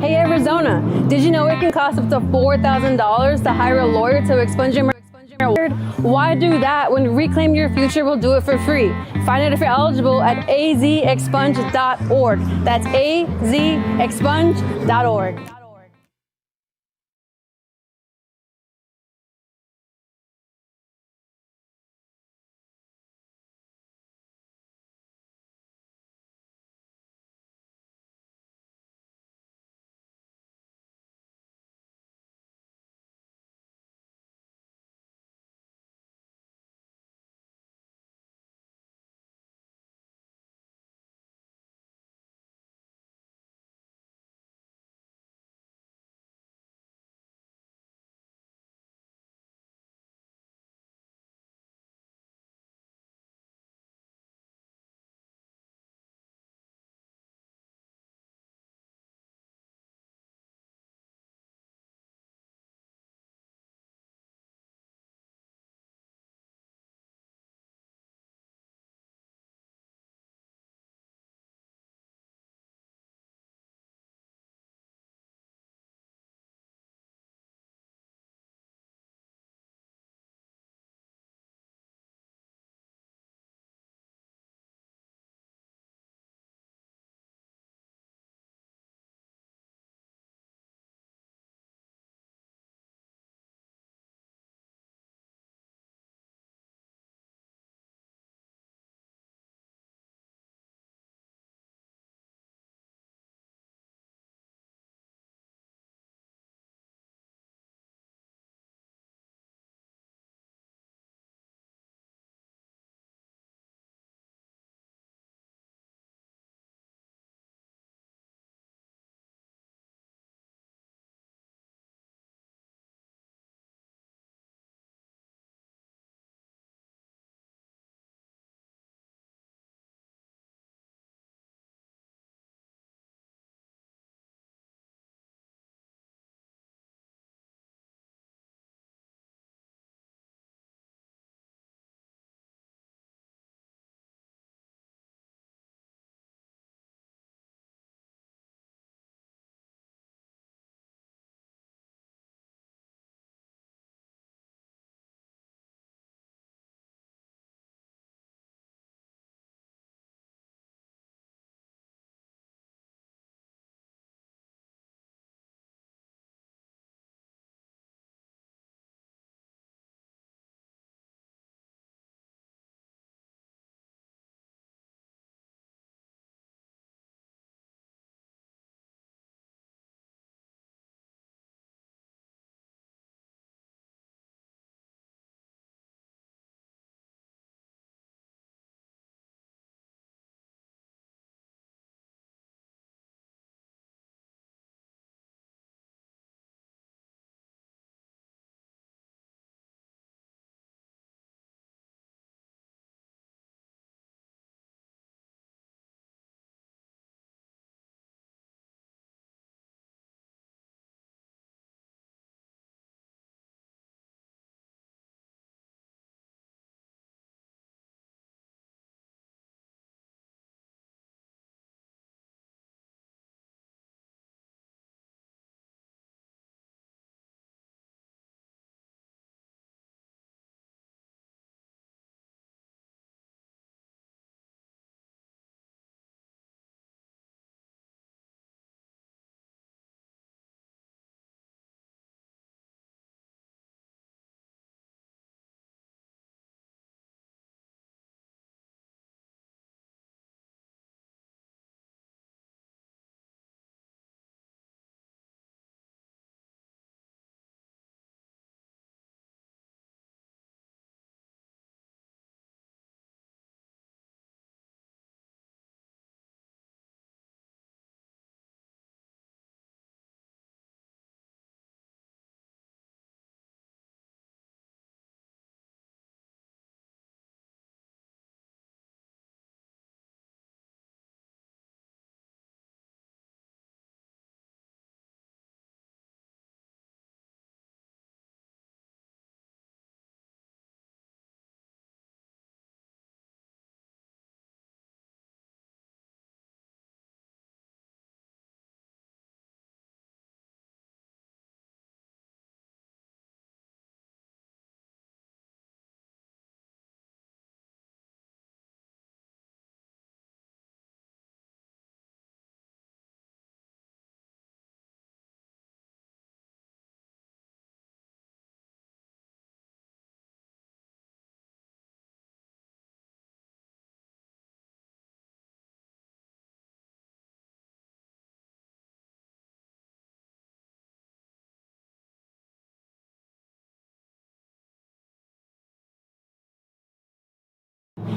Hey Arizona, did you know it can cost up to $4,000 to hire a lawyer to expunge your record? Why do that when Reclaim Your Future will do it for free? Find out if you're eligible at azexpunge.org. That's azexpunge.org.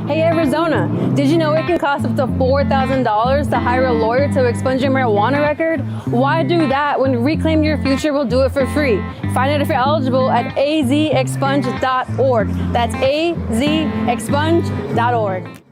Hey Arizona, did you know it can cost up to $4,000 to hire a lawyer to expunge your marijuana record? Why do that when Reclaim Your Future will do it for free? Find out if you're eligible at azexpunge.org. That's azexpunge.org.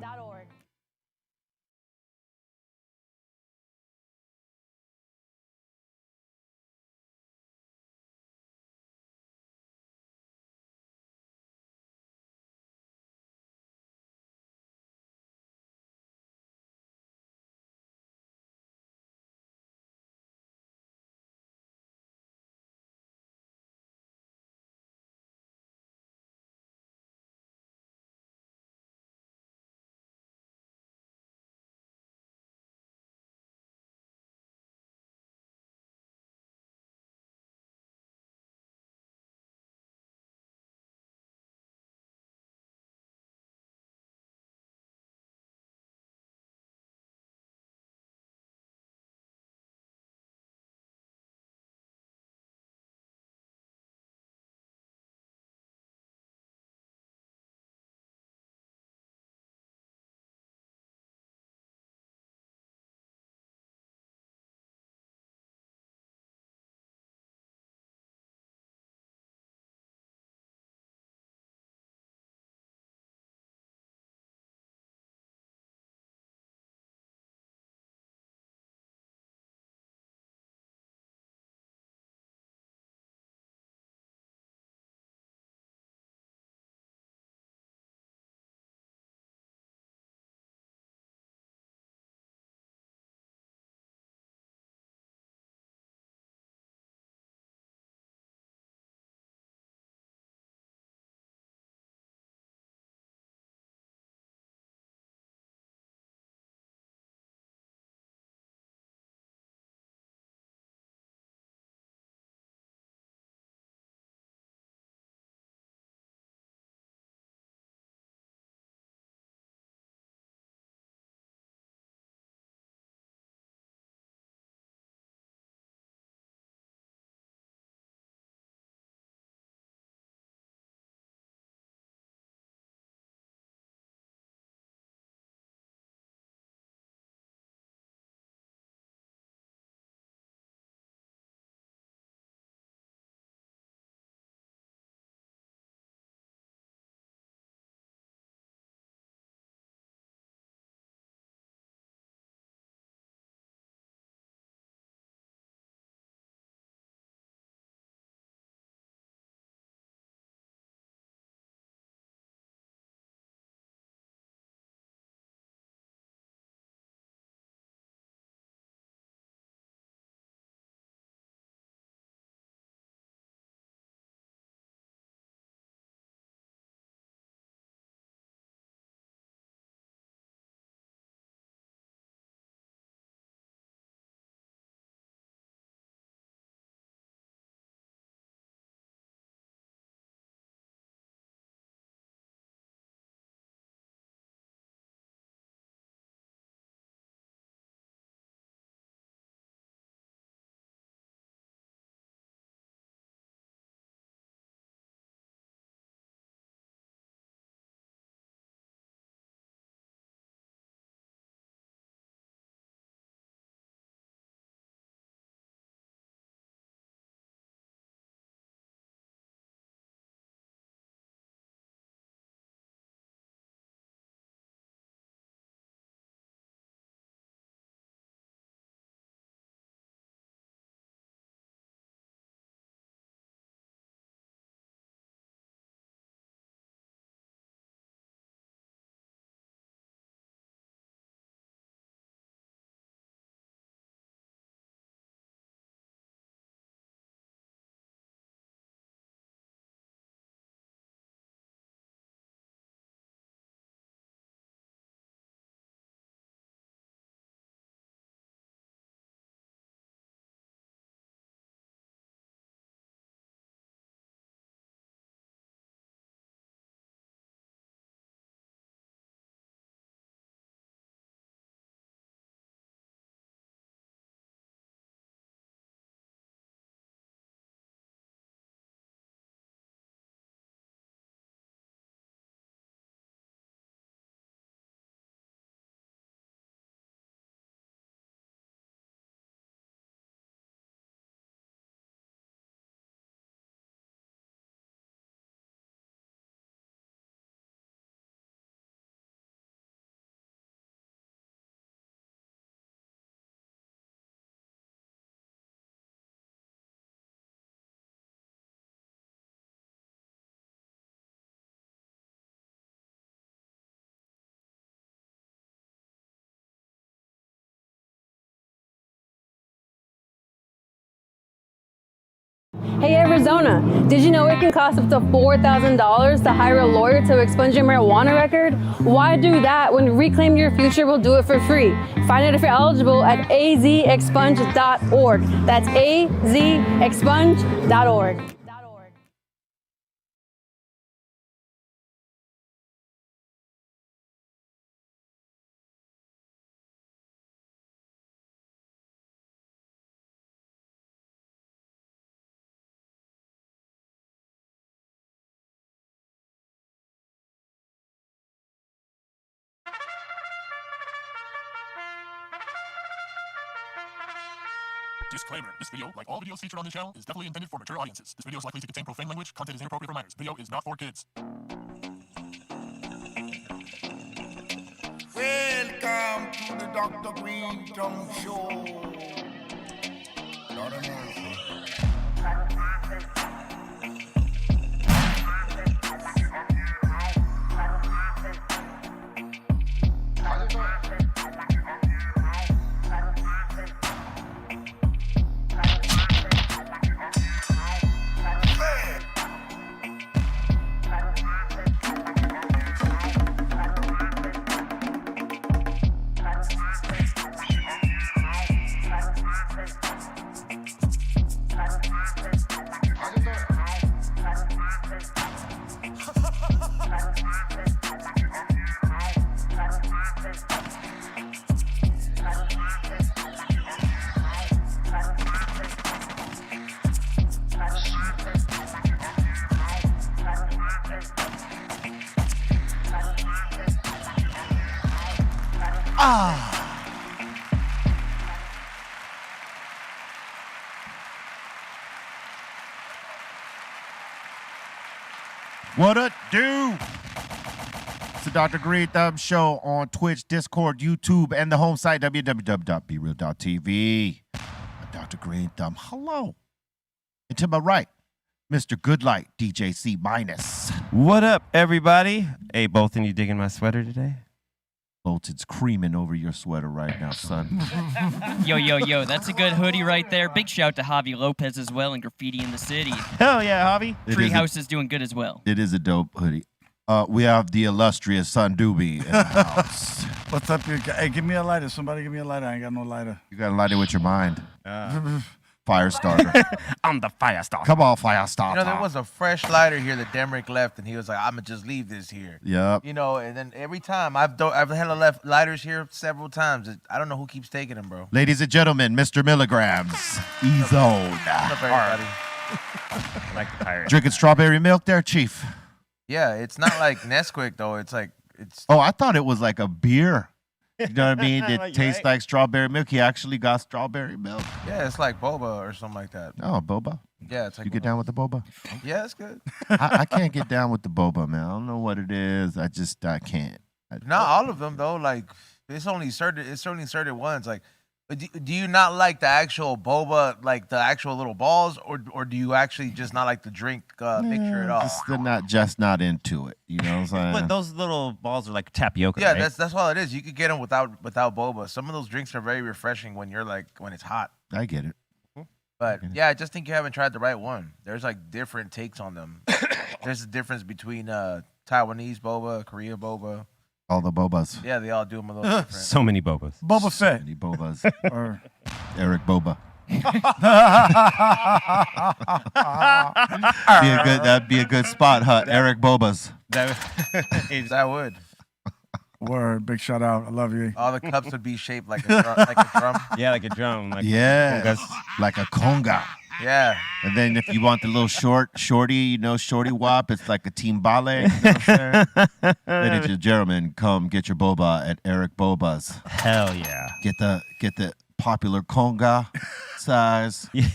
Hey Arizona, did you know it can cost up to $4,000 to hire a lawyer to expunge your marijuana record? Why do that when Reclaim Your Future will do it for free? Find out if you're eligible at azexpunge.org. That's azexpunge.org. Disclaimer. This video, like all videos featured on this channel, is definitely intended for mature audiences. This video is likely to contain profane language. Content is inappropriate for minors. Video is not for kids. Welcome to the Dr. Greenthumb Show. Lord of mercy. What it do? It's the Dr. Greenthumb Show on Twitch, Discord, YouTube, and the home site, www.BREALTV. I'm Dr. Greenthumb. Hello. And to my right, Mr. Goodlight, DJC minus. What up, everybody? Hey, Bolton, you digging my sweater today? Bolton's creaming over your sweater right now, son. Yo, that's a good hoodie right there. Big shout to Javi Lopez as well and Graffiti in the City. Hell yeah, Javi. Treehouse is doing good as well. It is a dope hoodie. We have the illustrious Son Doobie in the house. What's up, you guys? Hey, give me a lighter. Somebody give me a lighter. I ain't got no lighter. You got to light it with your mind. Fire starter. I'm the fire starter. Come on, fire starter. You know, there was a fresh lighter here that Demrick left, and he was like, I'm going to just leave this here. Yep. You know, and then every time, I've had left lighters here several times. I don't know who keeps taking them, bro. Ladies and gentlemen, Mr. Milligrams, E-Zone. What's up, everybody? Like the pirate. Drinking strawberry milk there, Chief? Yeah, it's not like Nesquik, though. It's like, it's... Oh, I thought it was like a beer. You know what I mean? It Like, tastes right? like strawberry milk. He actually got strawberry milk. Yeah, it's like boba or something like that. Oh, boba. Yeah, it's like... You get down with the boba? Yeah, it's good. I can't get down with the boba, man. I don't know what it is. I can't. Not all of them, though. Like, it's only certain ones. Like, do you not like the actual boba, like the actual little balls, or do you actually just not like the drink mixture at all? Just not into it. You know what I'm saying? But those little balls are like tapioca, Yeah, right? that's all it is. You could get them without boba. Some of those drinks are very refreshing when it's hot. I get it. But yeah, I just think you haven't tried the right one. There's like different takes on them. There's a difference between Taiwanese boba, Korea boba. All the bobas. Yeah, they all do them a little different. So many bobas. Boba Fett. Any bobas. Or Eric Boba. That'd be a good spot, huh? Eric Bobas. That would. word, big shout out. I love you. All the cups would be shaped like a drum. Yeah, like a drum. Like Yeah, congas. like a conga. Yeah. And then if you want the little shorty, you know, shorty wop, it's like a timbale. You know what I'm saying? Ladies and gentlemen, come get your boba at Eric Boba's. Hell yeah. Get the popular conga size Yeah.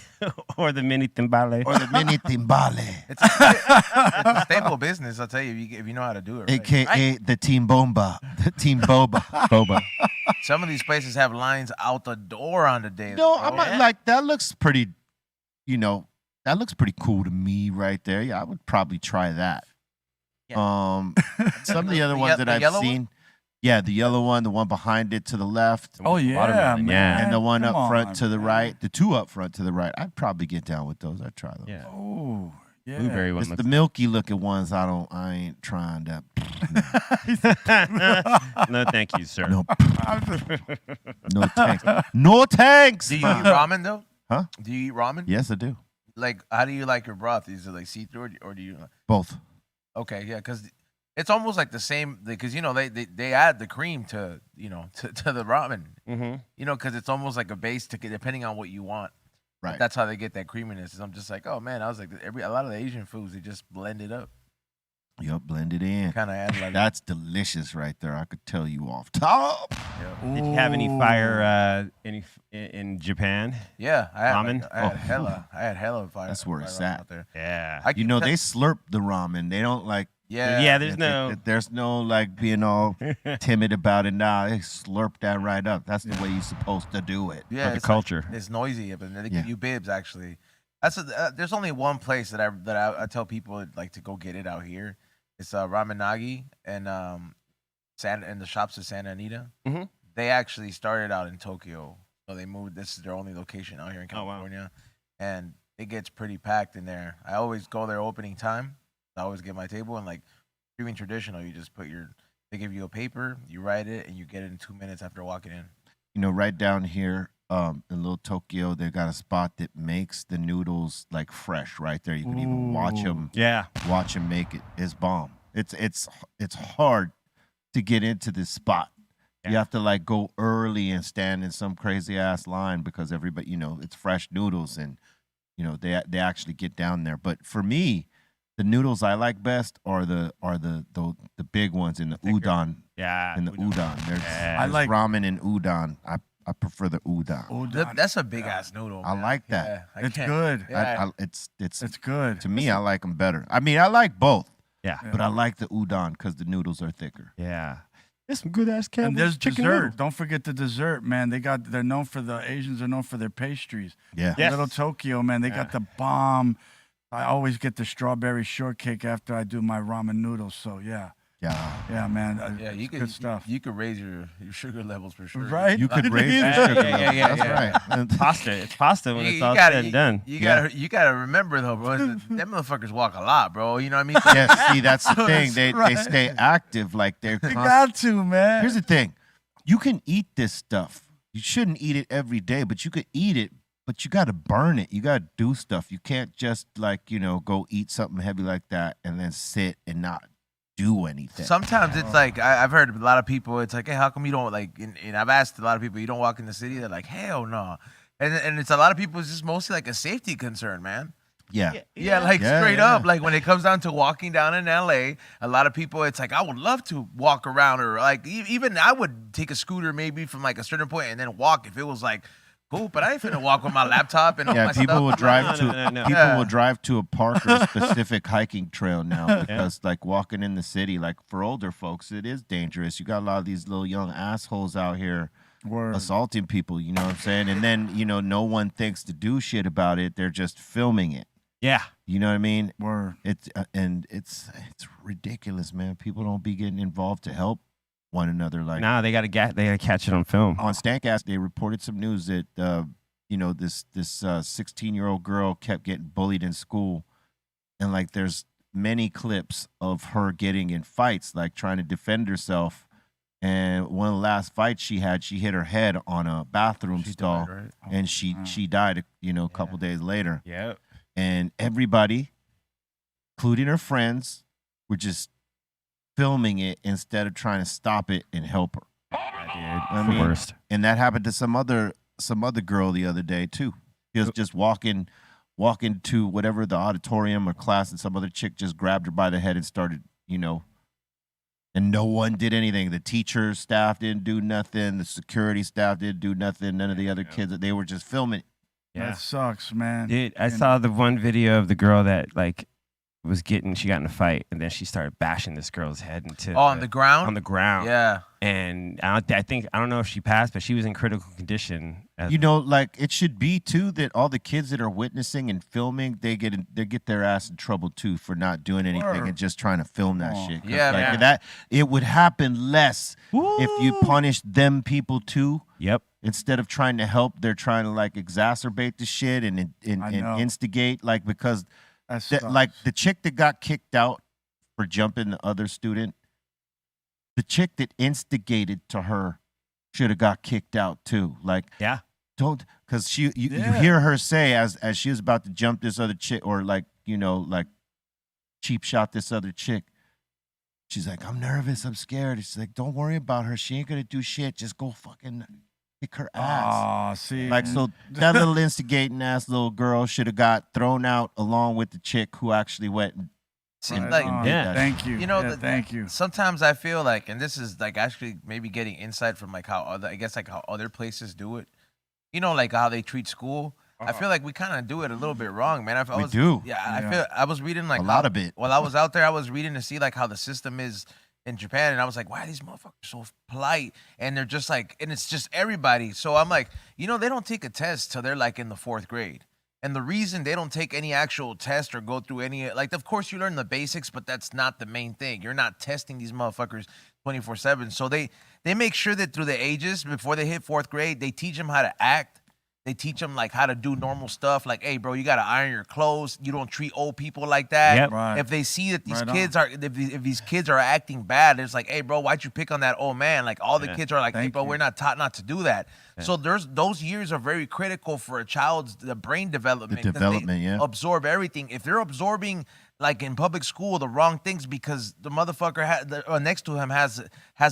Or the mini timbale. or the mini timbale, It's a staple business, I'll tell you, if you know how to do it. Right. aka the team bomba, the team boba. Boba. Some of these places have lines out the door on the day. No, bro. I'm not, like that looks pretty. You know, that looks pretty cool to me right there. Yeah, I would probably try that. Yeah. Some of the other ones that the I've yellow seen, Yeah, the yellow one, the one behind it to the left, Oh yeah, Watermelon, man. yeah. and the one Come up front on, to the man. right, the two up front to the right. I'd probably get down with those. I'd try those. Yeah. Oh yeah. Blueberry one It's looks the milky looking ones. I ain't trying that. No, thank you, sir. No, no tanks. No tanks. Do you eat ramen though? Huh? Do you eat ramen? Yes, I do. Like, how do you like your broth? Is it like see-through or do you? Both. Okay, yeah, because it's almost like the same. Because they add the cream to to the ramen. Mm-hmm. Because it's almost like a base to get depending on what you want. Right. That's how they get that creaminess. And I'm just like, oh man, I was like, a lot of the Asian foods they just blend it up, Yup, blend it in. kind of add like. That's delicious right there. I could tell you off top. Did you have any fire in Japan? Yeah, I had Ramen? I had hella. I had hella fire. That's where it's fire ramen at. out there. Yeah. I You can know, tell- they slurp the ramen. They don't like. Yeah. There's no. like being all timid about it. Nah, they slurp that right up. That's the way you're supposed to do it. Yeah, the it's culture. Like, it's noisy, but they Yeah. give you bibs actually. There's only one place that I tell people like to go get it out here. It's Ramenagi and the shops of Santa Anita. Mhm. They actually started out in Tokyo, so they moved. This is their only location out here in Oh, wow. California, and it gets pretty packed in there. I always go there opening time. I always get my table and like doing traditional. You just they give you a paper, you write it, and you get it in 2 minutes after walking in. You know, right down here in Little Tokyo, they got a spot that makes the noodles like fresh right there. You can even watch them Yeah. make it. It's bomb. It's hard to get into this spot. You Yeah. have to like go early and stand in some crazy ass line because everybody, it's fresh noodles and they actually get down there. But for me, the noodles I like best are the big ones in the udon. Yeah. In the udon, there's, Yeah. there's I like- ramen and udon. I prefer the udon. Udon. That's a big ass noodle. I man. like that. Yeah, I It's can't- good. Yeah. It's good. To me, I like them better. I mean, I like both, Yeah. but I like the udon because the noodles are thicker. Yeah. There's some good ass And there's chicken dessert. noodle. Don't forget the dessert, man. They're known for the Asians are known for their pastries. Yeah. Yes. Little Tokyo, man. They got the bomb. I always get the strawberry shortcake after I do my ramen noodles. So yeah, man. Yeah, you it's could good stuff. You could raise your sugar levels for sure. Right? You could raise your Yeah, sugar yeah, levels. yeah, That's right. Pasta. It's pasta when You, it's you all gotta, said and done. you gotta remember though, bro. Them motherfuckers walk a lot, bro. You know what I mean? Yeah, see, that's the thing. They right. stay active. Like they're You constant. got to, man. Here's the thing. You can eat this stuff. You shouldn't eat it every day, but you could eat it, but you got to burn it. You got to do stuff. You can't just go eat something heavy like that and then sit and not do anything. Sometimes it's like I've heard a lot of people. It's like, hey, how come you don't like? And I've asked a lot of people, you don't walk in the city. They're like, hell no. And it's a lot of people. It's just mostly like a safety concern, man. Yeah. Yeah, like Yeah, straight yeah. up. Like when it comes down to walking down in LA, a lot of people, it's like, I would love to walk around or like even I would take a scooter maybe from like a certain point and then walk if it was like cool, but I ain't finna walk with my laptop and all Yeah, my people stuff. will drive No, to no. people Yeah. will drive to a park or a specific hiking trail now because like walking in the city, like for older folks, it is dangerous. You got a lot of these little young assholes out here Word. assaulting people, you know what I'm saying? And then, no one thinks to do shit about it. They're just filming it. Yeah. You know what I mean? Word. It's ridiculous, man. People don't be getting involved to help one another. Like Nah, they gotta catch it on film. on Stankcast, they reported some news that this 16-year-old girl kept getting bullied in school, and like there's many clips of her getting in fights, like trying to defend herself. And one of the last fights she had, she hit her head on a bathroom She stall, died, right? and she died. A couple days later. Yeah. And everybody, including her friends, were just filming it instead of trying to stop it and help her. Dude, mean, the worst. And that happened to some other girl the other day too. She was just walking to whatever the auditorium or class, and some other chick just grabbed her by the head and started, and no one did anything. The teacher staff didn't do nothing. The security staff didn't do nothing. None of the other kids. They were just filming it. Yeah. That sucks, man. Dude, I And- saw the one video of the girl that like she got in a fight, and then she started bashing this girl's head into on the ground. On the ground. Yeah. And I don't know if she passed, but she was in critical condition. You know, like it should be too that all the kids that are witnessing and filming, they get their ass in trouble too for not doing anything and just trying to film that shit. Yeah, like man. that it would happen less if you punished them people too. Yep. Instead of trying to help, they're trying to like exacerbate the shit and instigate, like, because like the chick that got kicked out for jumping the other student, the chick that instigated to her should have got kicked out too. Like, yeah, don't, because you hear her say as she was about to jump this other chick, or like, you know, like cheap shot this other chick. She's like, I'm nervous, I'm scared. She's like, don't worry about her. She ain't gonna do shit. Just go fucking kick her ass. Oh, see, like, so that little instigating ass little girl should have got thrown out along with the chick who actually went and Seems like thank you. You know, thank you. Sometimes I feel like, and this is like actually maybe getting insight from like how other, I guess like how other places do it. You know, like how they treat school. I feel like we kind of do it a little bit wrong, man. We do. Yeah, I feel. I was reading like a lot of it. While I was out there, I was reading to see like how the system is in Japan, and I was like, why are these motherfuckers so polite? And they're just like, and it's just everybody. So I'm like, you know, they don't take a test till they're like in the 4th grade. And the reason they don't take any actual test or go through any, like, of course you learn the basics, but that's not the main thing. You're not testing these motherfuckers 24/7. So they make sure that through the ages, before they hit 4th grade, they teach them how to act. They teach them like how to do normal stuff. Like, hey, bro, you got to iron your clothes. You don't treat old people like that. Yep. Right. If they see that these kids are, if these kids are acting bad, it's like, hey, bro, why'd you pick on that old man? Like, all the kids are like, hey, bro, we're not taught not to do that. So those years are very critical for a child's brain development. The development, they absorb everything. If they're absorbing, like in public school, the wrong things because the motherfucker next to him has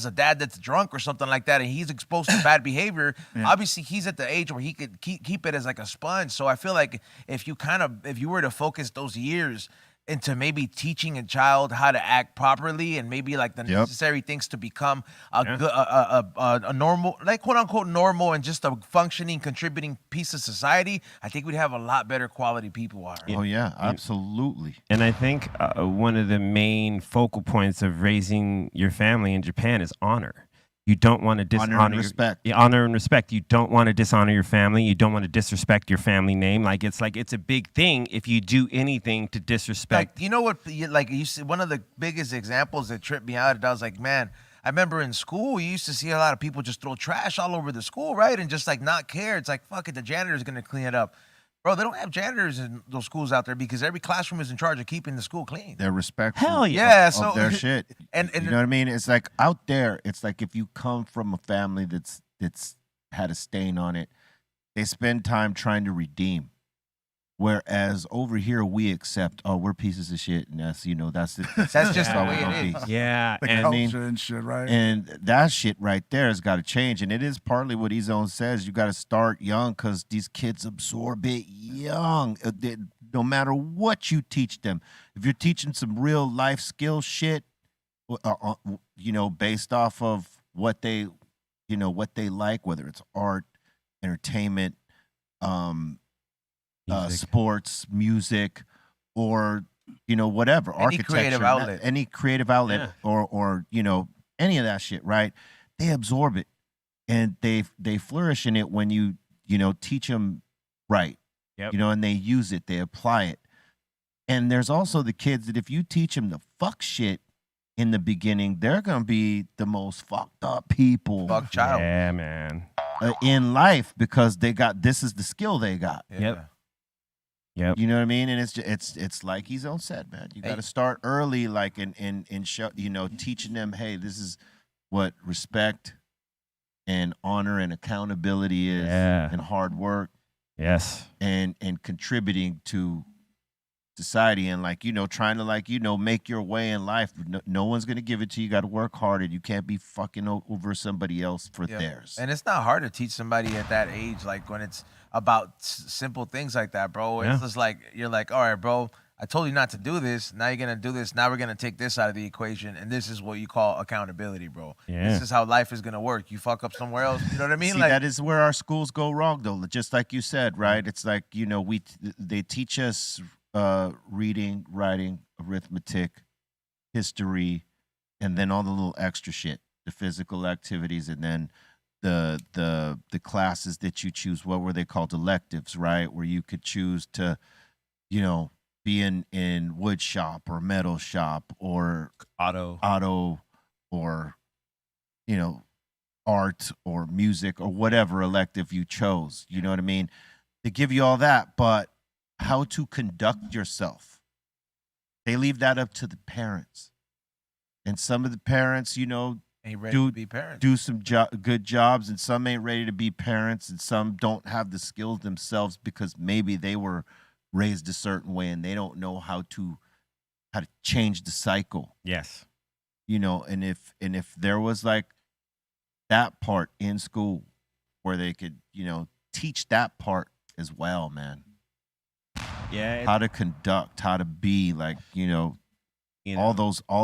a dad that's drunk or something like that, and he's exposed to bad behavior. Obviously, he's at the age where he could keep it as like a sponge. So I feel like if you were to focus those years into maybe teaching a child how to act properly and maybe like the necessary things to become a normal, like quote unquote normal and just a functioning, contributing piece of society, I think we'd have a lot better quality people. Oh yeah, absolutely. And I think one of the main focal points of raising your family in Japan is honor. You don't want to dishonor honor and respect. Honor and respect. You don't want to dishonor your family. You don't want to disrespect your family name. Like it's a big thing if you do anything to disrespect. Like, you know what? Like you see, one of the biggest examples that tripped me out. I was like, man, I remember in school you used to see a lot of people just throw trash all over the school, right? And just like not care. It's like, fuck it, the janitor's gonna clean it up. Bro, they don't have janitors in those schools out there because every classroom is in charge of keeping the school clean. They're respectful. Hell yeah. Of their shit. And you know what I mean? It's like out there, it's like if you come from a family that's had a stain on it, they spend time trying to redeem. Whereas over here we accept, oh, we're pieces of shit, and that's that's just the way it is. Yeah, The culture and shit, right? And that shit right there has got to change. And it is partly what Ezone says. You got to start young because these kids absorb it young. No matter what you teach them. If you're teaching some real life skill shit, based off of what they like, whether it's art, entertainment, sports, music, or whatever, architecture, any creative outlet, or any of that shit, right? They absorb it and they flourish in it when you teach them right. Yep. And they use it, they apply it. And there's also the kids that if you teach them the fuck shit in the beginning, they're gonna be the most fucked up people. Fuck child. Yeah, man. In life, because this is the skill they got. Yep. Yep. You know what I mean? And it's like he's own said, man. You got to start early, like in show, teaching them, hey, this is what respect and honor and accountability is, and hard work. Yes. And contributing to society and trying to make your way in life. No one's gonna give it to you. You got to work harder. You can't be fucking over somebody else for theirs. And it's not hard to teach somebody at that age, like when it's about simple things like that, bro. It's just like you're like, all right, bro, I told you not to do this. Now you're gonna do this. Now we're gonna take this out of the equation, and this is what you call accountability, bro. Yeah. This is how life is gonna work. You fuck up somewhere else. You know what I mean? See, that is where our schools go wrong, though. Just like you said, right? It's like they teach us reading, writing, arithmetic, history, and then all the little extra shit, the physical activities, and then the classes that you choose. What were they called? Electives, right? Where you could choose to, you know, be in wood shop or metal shop or auto or, you know, art or music or whatever elective you chose. You know what I mean? They give you all that, but how to conduct yourself, they leave that up to the parents. And some of the parents, you know, Ain't ready to be parents. do some good jobs, and some ain't ready to be parents, and some don't have the skills themselves because maybe they were raised a certain way and they don't know how to change the cycle. Yes. You know, and if there was like that part in school where they could, you know, teach that part as well, man. Yeah. How to conduct, how to be, like, you know, all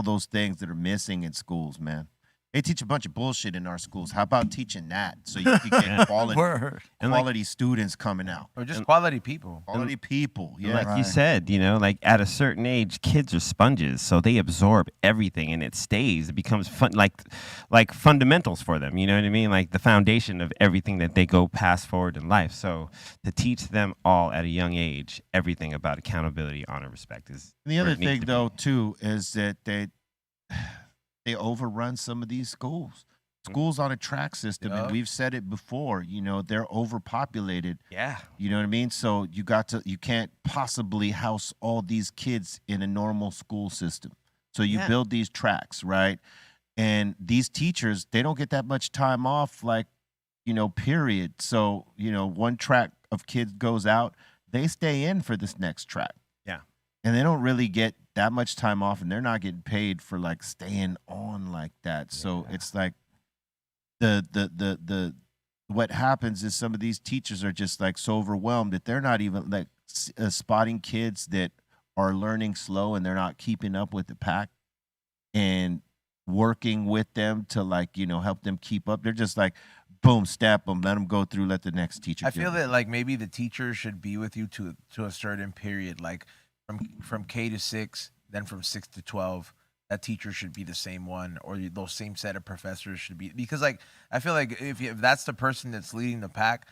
those things that are missing in schools, man. They teach a bunch of bullshit in our schools. How about teaching that so you can get quality students coming out? Or just quality people. Quality people, yeah. Like you said, you know, like at a certain age, kids are sponges, so they absorb everything and it stays. It becomes fun, like fundamentals for them. You know what I mean? Like the foundation of everything that they go past forward in life. So to teach them all at a young age everything about accountability, honor, respect is. And the other thing, though, too, is that they overrun some of these schools. Schools on a track system, and we've said it before, you know, they're overpopulated. Yeah. You know what I mean? So you can't possibly house all these kids in a normal school system. So you build these tracks, right? And these teachers, they don't get that much time off, like, you know, period. So, you know, one track of kids goes out, they stay in for this next track. Yeah. And they don't really get that much time off, and they're not getting paid for like staying on like that. So it's like the what happens is some of these teachers are just like so overwhelmed that they're not even like spotting kids that are learning slow and they're not keeping up with the pack and working with them to, like, you know, help them keep up. They're just like, boom, step them, let them go through, let the next teacher. I feel that like maybe the teacher should be with you to a certain period, like from K to 6, then from 6 to 12. That teacher should be the same one, or those same set of professors should be, because like I feel like if that's the person that's leading the pack,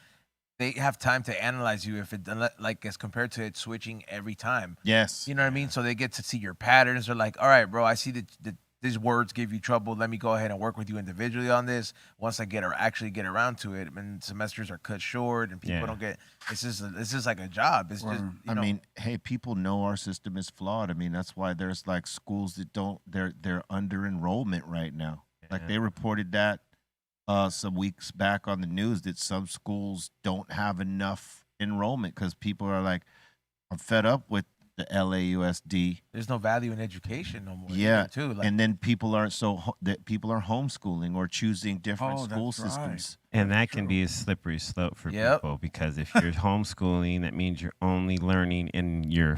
they have time to analyze you if it, like, as compared to it switching every time. Yes. You know what I mean? So they get to see your patterns. They're like, all right, bro, I see that these words give you trouble. Let me go ahead and work with you individually on this. Once I actually get around to it, and semesters are cut short, and people don't get. It's just like a job. It's just. I mean, hey, people know our system is flawed. I mean, that's why there's like schools that don't. They're under enrollment right now. Like they reported that some weeks back on the news that some schools don't have enough enrollment because people are like, I'm fed up with the LAUSD. There's no value in education no more. Yeah, too. Like, and then people are people are homeschooling or choosing different school systems. And that can be a slippery slope for people, because if you're homeschooling, that means you're only learning in your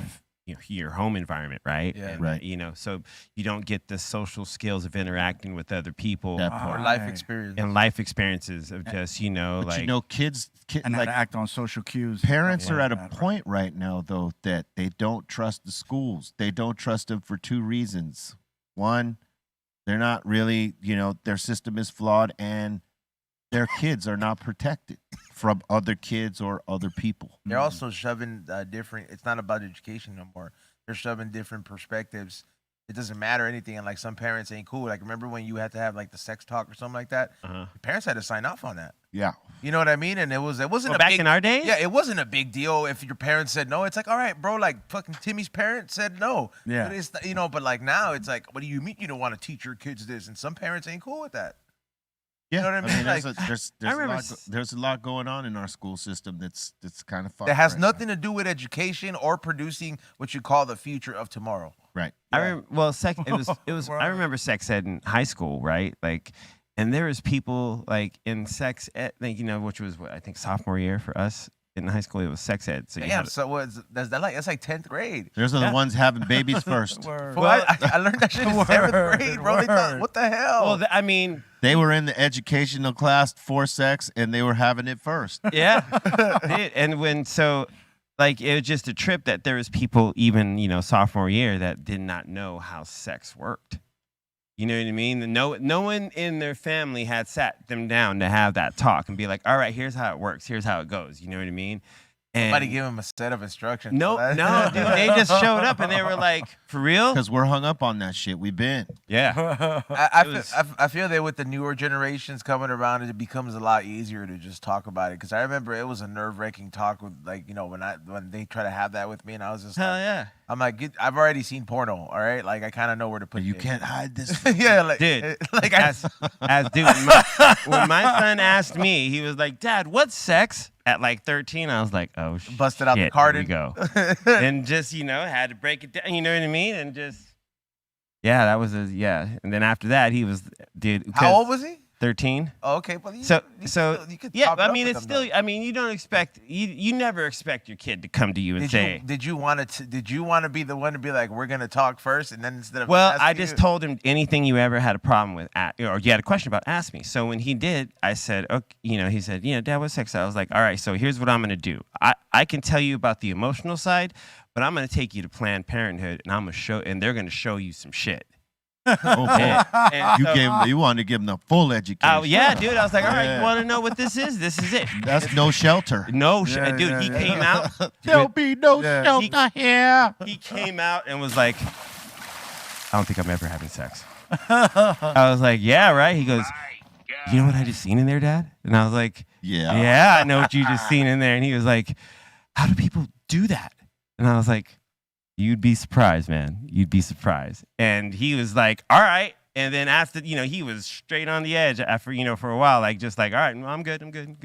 home environment, right? Yeah. Right. You know, so you don't get the social skills of interacting with other people, or life experience, and life experiences of just, you know, but like, you know, kids and how like to act on social cues. Parents are at a point right now, though, that they don't trust the schools. They don't trust them for two reasons. One, they're not really, you know, their system is flawed, and their kids are not protected from other kids or other people. They're also shoving different. It's not about education no more. They're shoving different perspectives. It doesn't matter anything. And like some parents ain't cool. Like, remember when you had to have like the sex talk or something like that? The parents had to sign off on that. Yeah. You know what I mean? And it wasn't back in our day. Yeah, it wasn't a big deal if your parents said no. It's like, all right, bro. Like fucking Timmy's parents said no. Yeah. But it's, you know, but like now it's like, what do you mean you don't want to teach your kids this? And some parents ain't cool with that. Yeah, You know what I mean? Like, there's a lot going on in our school system that's kind of fucked. that has right nothing to do with education or producing what you call the future of tomorrow. now. Right. It was. I remember sex ed in high school, right? Like, and there was people like in sex ed, like, you know, which was I think sophomore year for us in high school. It was sex ed. So Damn. So that's like 10th grade. There's the ones having babies first. Well, I learned that shit in 7th grade, bro. They thought, what the hell? Well, I mean, They were in the educational class for sex, and they were having it first. yeah. And like it was just a trip that there was people even sophomore year that did not know how sex worked. You know what I mean? No one in their family had sat them down to have that talk and be like, all right, here's how it works. Here's how it goes. You know what I mean? And Somebody give him a set of instructions. no, dude, they just showed up and they were like, for real? Because we're hung up on that shit. We've been. Yeah. I feel that with the newer generations coming around, it becomes a lot easier to just talk about it. Because I remember it was a nerve-wracking talk with, like, when they try to have that with me, and I was just Hell like, yeah. I'm like, I've already seen porno, all right? Like, I kind of know where to put it. You can't hide this. Yeah, like, Dude, like as dude, when my son asked me, he was like, Dad, what's sex? At like 13, I was like, oh, busted out the shit, carton. Here we go. And just, had to break it down, you know what I mean? And just, yeah, that was And then after that, he was, dude. How old was he? 13. Oh, okay, but You could yeah, top it I up mean, with it's them, still, though. I mean, you don't expect, you never expect your kid to come to you and say. Did you want to be the one to be like, we're gonna talk first, and then instead of Well, asking I just told him anything you ever had a problem with, or you had a question about, ask me. So when he did, I said, okay, he said, Dad, what's sex? I was like, all right, so here's what I'm gonna do. I can tell you about the emotional side, but I'm gonna take you to Planned Parenthood, and they're gonna show you some shit. Oh, boy. You wanted to give him the full education. Oh yeah, dude. I was like, all right, you want to know what this is? This is it. That's no shelter. No, dude. He came out. There'll be no shelter here. He came out and was like, I don't think I'm ever having sex. I was like, yeah, right. He goes, you know what I just seen in there, Dad? And I was like, yeah, I know what you just seen in there. And he was like, how do people do that? And I was like, you'd be surprised, man. You'd be surprised. And he was like, all right. And then after, he was straight on the edge after, for a while, like, just like, all right, I'm good.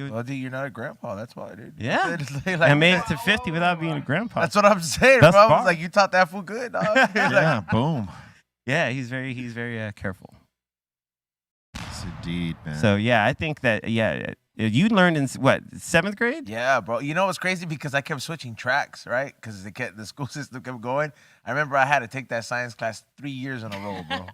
Well, dude, you're not a grandpa. That's why, dude. Yeah. Like, I made it to 50 without being a grandpa. That's what I'm saying, Thus bro. I far. was like, you taught that fool good, dog. Yeah, boom. Yeah, he's very careful. Yes, indeed, man. So, yeah, I think that, you learned in, what, 7th grade? Yeah, bro. You know what's crazy? Because I kept switching tracks, right? Because the school system kept going. I remember I had to take that science class 3 years in a row, bro.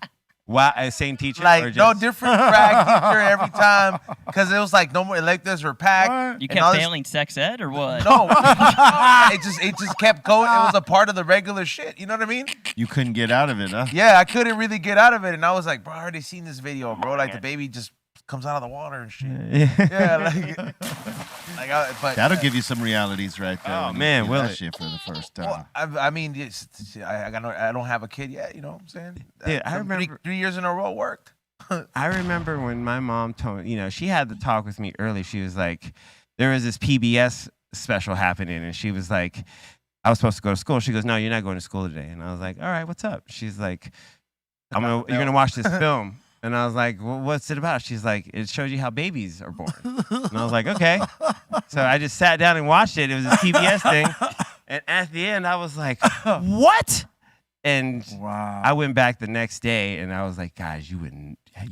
Wow, same teacher? Like, or just... no different track teacher every time. Because it was like no more electives were packed. You kept failing sex ed or what? No. it just kept going. It was a part of the regular shit. You know what I mean? You couldn't get out of it, huh? Yeah, I couldn't really get out of it. And I was like, bro, I already seen this video, bro. Like, the baby just comes out of the water and shit. Yeah, but that'll give you some realities right there. Oh man, will that shit for the first time? Well, I mean, I don't have a kid yet. You know what I'm saying? Yeah, I remember 3 years in a row worked. I remember when my mom told she had the talk with me early. She was like, there was this PBS special happening, and she was like, I was supposed to go to school. She goes, no, you're not going to school today. And I was like, all right, what's up? She's like, you're gonna watch this film. And I was like, well, what's it about? She's like, it shows you how babies are born. And I was like, okay. So I just sat down and watched it. It was a PBS thing. And at the end, I was like, what? And wow. I went back the next day, and I was like, guys, you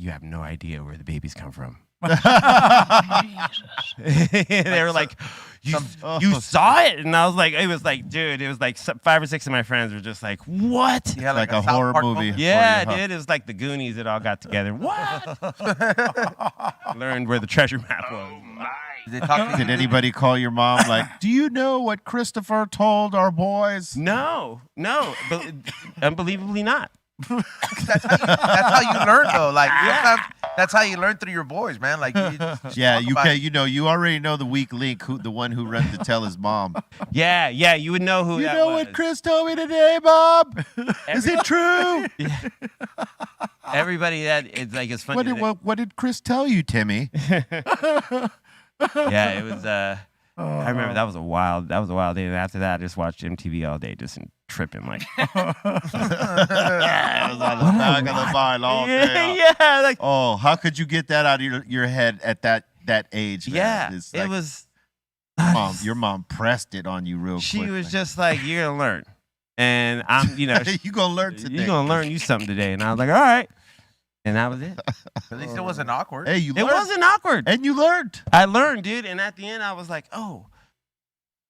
have no idea where the babies come from. They were like, you saw it? And I was like, dude, it was like 5 or 6 of my friends were just like, what? Yeah, like a horror movie. Yeah, dude, it was like the Goonies that all got together. What? Learned where the treasure map was. Did anybody call your mom like, do you know what Christopher told our boys? No, but unbelievably not. That's how you learn, though. Like, that's how you learn through your boys, man. Like, you already know the weak link, the one who runs to tell his mom. Yeah, you would know who. You that know was. what Chris told me today, Bob? Is it true? Everybody it's funny. What did Chris tell you, Timmy? Yeah, it was. I remember that was a wild day. And after that, I just watched MTV all day, just tripping like. Yeah, it was on the back of the mind all day. Yeah, like. Oh, how could you get that out of your head at that age? Man? Yeah, It's like, it was. Your mom pressed it on you real quick. She was just like, "You're gonna learn," and I'm, you gonna learn today. You're gonna learn you something today, and I was like, "All right," and that was it. At least it wasn't awkward. Hey, you learned. It wasn't awkward, and you learned. I learned, dude, and at the end, I was like, "Oh,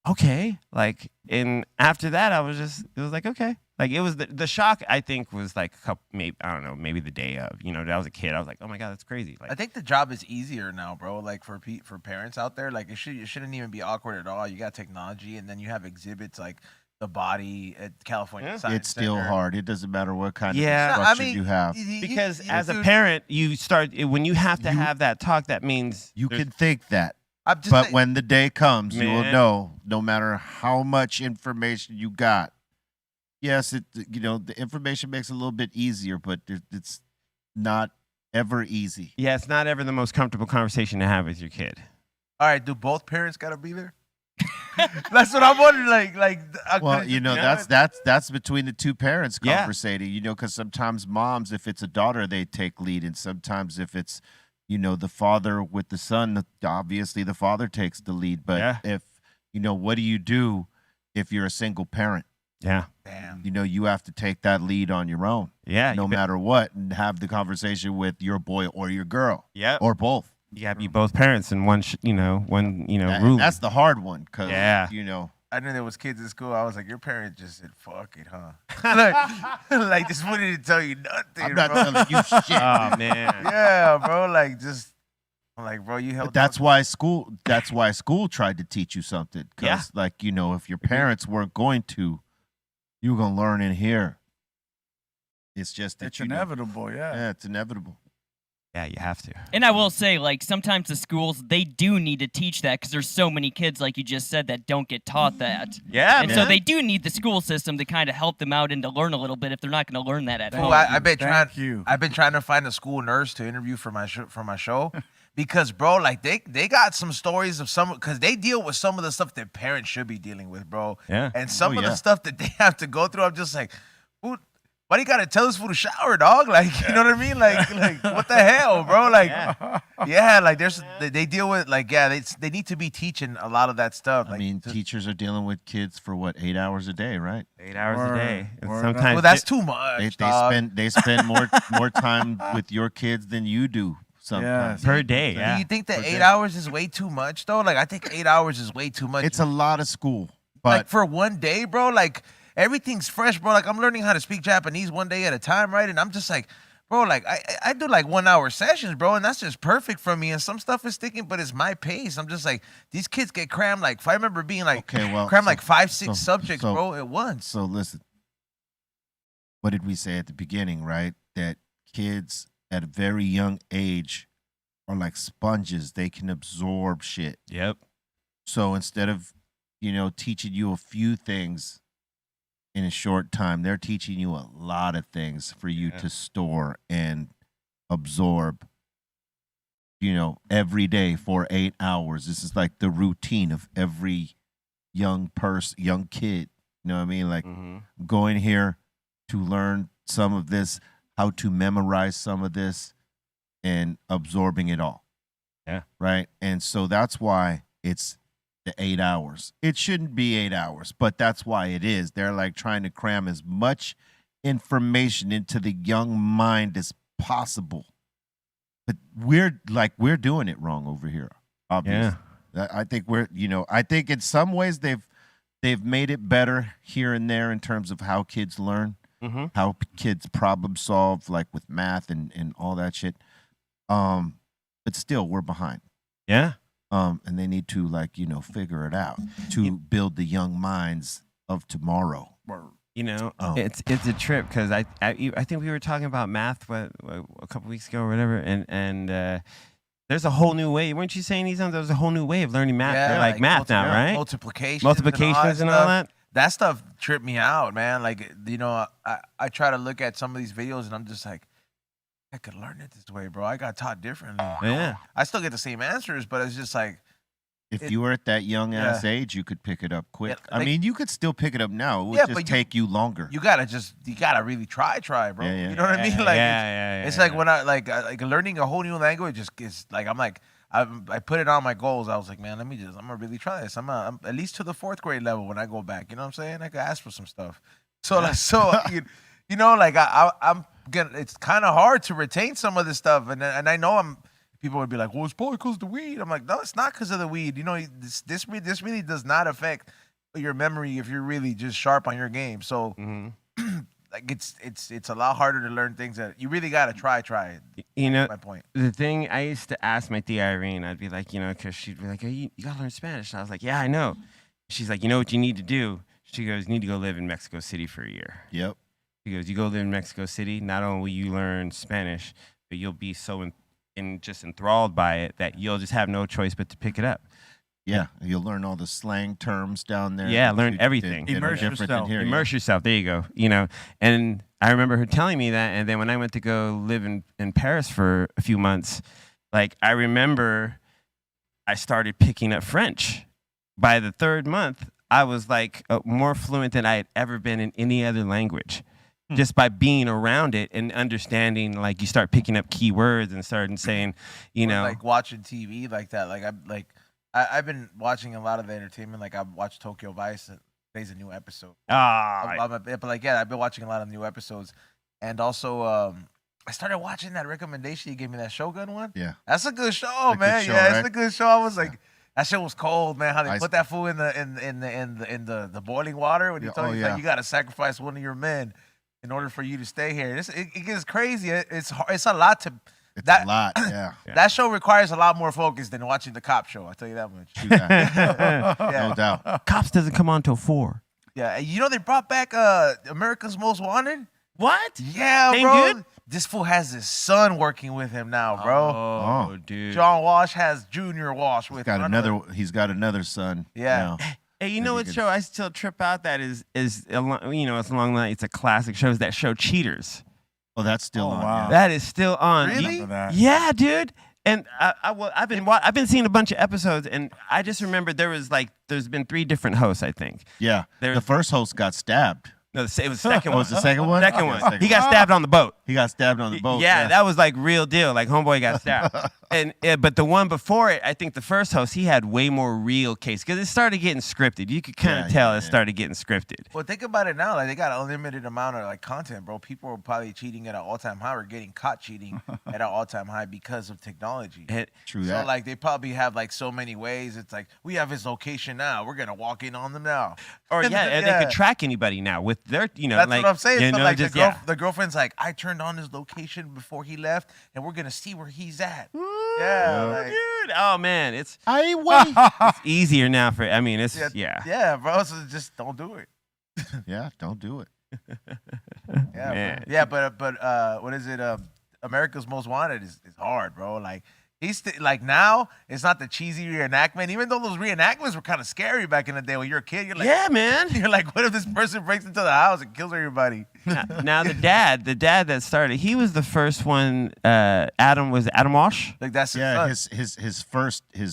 okay." Like, and after that, it was like, okay. Like it was the shock. I think was like a couple, maybe I don't know, maybe the day of. You know, that I was a kid. I was like, oh my god, that's crazy. Like I think the job is easier now, bro. Like for parents out there, like it shouldn't even be awkward at all. You got technology, and then you have exhibits like the body at California Science It's still Center. hard. It doesn't matter what kind Yeah. of No, instruction you have. because as a parent, you start when you have to have that talk. That means You can think that. I'm just But saying- when the day comes, you will Man. know, no matter how much information you got. Yes, the information makes it a little bit easier, but it's not ever easy. yeah, it's not ever the most comfortable conversation to have with your kid. all right, do both parents gotta be there? That's what I'm wondering. Well, that's between the two parents Yeah. conversating, because sometimes moms, if it's a daughter, they take lead, and sometimes if it's, the father with the son, obviously the father takes the lead. But Yeah. if, what do you do if you're a single parent? Yeah, Damn. You have to take that lead on your own, yeah. no matter what, and have the conversation with your boy or your girl, Yeah, or both. you gotta be both parents in one. One And room. that's the hard one, because Yeah. I knew there was kids in school. I was like, your parent just said, "Fuck it, huh?" like just wanted to tell you nothing. I'm not bro. telling you shit. Oh man. Yeah, bro. I'm like, bro, you held. But that's why school tried to teach you something. Yeah. Because, if your parents weren't going to, you were going to learn in here. It's just that It's inevitable, yeah. Yeah, it's inevitable. Yeah, you have to. And I will say, like, sometimes the schools, they do need to teach that because there's so many kids, like you just said, that don't get taught that. Yeah, And so they do need the school system to kind of help them out and to learn a little bit if they're not going to learn that at home. I've been trying. Thank you. I've been trying to find a school nurse to interview for my show, because bro, like they got some stories of because they deal with some of the stuff that parents should be dealing with, bro. Yeah. And some of yeah. the stuff that they have to go through, I'm just like, why do you gotta tell us for the shower, dog? Like, you know what I mean? Like what the hell, bro? Like, yeah, like they deal with they need to be teaching a lot of that stuff. I Like, mean, teachers are dealing with kids for 8 hours a day, right? 8 hours Word, a day. And word. sometimes well, that's too much. They dog. spend more time with your kids than you do sometimes. Yes. per day. Do Yeah. you think that 8 hours is way too much though? Like, I think 8 hours is way too much. It's a lot of school, but like for one day, bro. Like everything's fresh, bro. Like I'm learning how to speak Japanese one day at a time, right? And I'm just like, bro, like I do like 1 hour sessions, bro, and that's just perfect for me. And some stuff is sticking, but it's my pace. I'm just like, these kids get crammed. Like if I remember being like crammed like 5-6 subjects, bro, at once. So listen, what did we say at the beginning, right? That kids at a very young age are like sponges. They can absorb shit. Yep. So instead of, teaching you a few things in a short time, they're teaching you a lot of things for you to store and absorb, every day for 8 hours. This is like the routine of every young kid. You know what I mean? Like going here to learn some of this, how to memorize some of this, and absorbing it all. Yeah. Right. And so that's why it's the 8 hours. It shouldn't be 8 hours, but that's why it is. They're like trying to cram as much information into the young mind as possible. But we're doing it wrong over here. Obviously. Yeah. I think I think in some ways they've made it better here and there in terms of how kids learn, how kids problem solve, like with math and all that shit. But still, we're behind. Yeah. And they need to figure it out to build the young minds of tomorrow. It's a trip because I think we were talking about math a couple weeks ago or whatever, and there's a whole new way. Weren't you saying, Ethan? There's a whole new way of learning math. Yeah, They're like math now, right? Multiplications and all that. That stuff tripped me out, man. Like, I try to look at some of these videos and I'm just like, I could learn it this way, bro. I got taught differently. Yeah. I still get the same answers, but it's just like, If you were at that young ass age, you could pick it up quick. Yeah, like- I mean, you could still pick it up now. It would Yeah, just but take you longer. you gotta really try, bro. Yeah, yeah. You know what I mean? Like, it's like yeah. when I like learning a whole new language is like I put it on my goals. I was like, man, I'm gonna really try this. I'm at least to the 4th grade level when I go back. You know what I'm saying? I could ask for some stuff. So I'm gonna. It's kind of hard to retain some of this stuff, and I know people would be like, well, it's probably because of the weed. I'm like, no, it's not because of the weed. This really does not affect your memory if you're really just sharp on your game. So like it's a lot harder to learn things that you really gotta try it. You know, my point. the thing I used to ask my tia Irene, I'd be like, you know, because she'd be like, oh, you gotta learn Spanish. And I was like, yeah, I know. She's like, you know what you need to do? She goes, you need to go live in Mexico City for a year. Yep. She goes, you go live in Mexico City, not only will you learn Spanish, but you'll be so just enthralled by it that you'll just have no choice but to pick it up. Yeah, you'll learn all the slang terms down there. Yeah, that learn you- everything. that are Immerse different than yourself. here, yeah. Immerse yourself. There you go. You know, and I remember her telling me that. And then when I went to go live in Paris for a few months, like I remember I started picking up French. By the third month, I was like more fluent than I had ever been in any other language. Just by being around it and understanding, like you start picking up key words and starting saying, you Or, know, like watching TV like that. I've been watching a lot of the entertainment. Like I watched Tokyo Vice. Today's a new episode. But like yeah, I've been watching a lot of new episodes, and also I started watching that recommendation you gave me, that Shogun one. Yeah. That's a good show, a good man. show, Yeah, right? it's a good show. I was like, that shit was cold, man. How they I put that fool in the boiling water when you Yeah, tell oh, you yeah. like you got to sacrifice one of your men in order for you to stay here. It gets crazy. It's a lot to. It's That- a lot, yeah. That show requires a lot more focus than watching the cop show. I'll tell you that much. True that. Yeah. No doubt. Cops doesn't come on till 4. Yeah, and you know they brought back America's Most Wanted. What? Yeah, Ain't bro. good? This fool has his son working with him now, bro. Oh, dude. John Walsh has Junior Walsh with him. He's got another son. Yeah. now. Hey, you know If what you show I still trip out that is you know, it's along the line, it's a classic show, is that show Cheaters. Oh, that's still on. wow. Yeah. That is still on. Really? Remember that. Yeah, dude. And I've been seeing a bunch of episodes, and I just remember there's been 3 different hosts, I think. Yeah. There's- The first host got stabbed. No, it was the second Oh, one. was the second one? Second Okay, one. second He got one. stabbed on the boat. He got stabbed on the boat. Yeah, that was like real deal. Like homeboy got stabbed. But the one before it, I think the first host, he had way more real case because it started getting scripted. You could kind of Yeah, tell yeah, it yeah. started getting scripted. Well, think about it now. Like they got an unlimited amount of like content, bro. People are probably cheating at an all-time high or getting caught cheating at an all-time high because of technology. True So that. like they probably have like so many ways. It's like we have his location now. We're gonna walk in on them now. Or yeah, and they could track anybody now with their, you know, That's like what I'm saying. you So know, like just, the girlfriend's like, I turned on his location before he left, and we're gonna see where he's at. Yeah, like, dude. Oh man, it's I wait. it's easier now for. I mean, it's yeah, bro. So just don't do it. Yeah, don't do it. Yeah, Man. yeah, but what is it? America's Most Wanted is hard, bro. Like like now, it's not the cheesy reenactment. Even though those reenactments were kind of scary back in the day when you're a kid, you're like, yeah, man. you're like, what if this person breaks into the house and kills everybody? Now the dad that started, he was the first one. Adam Walsh Like that's Yeah, his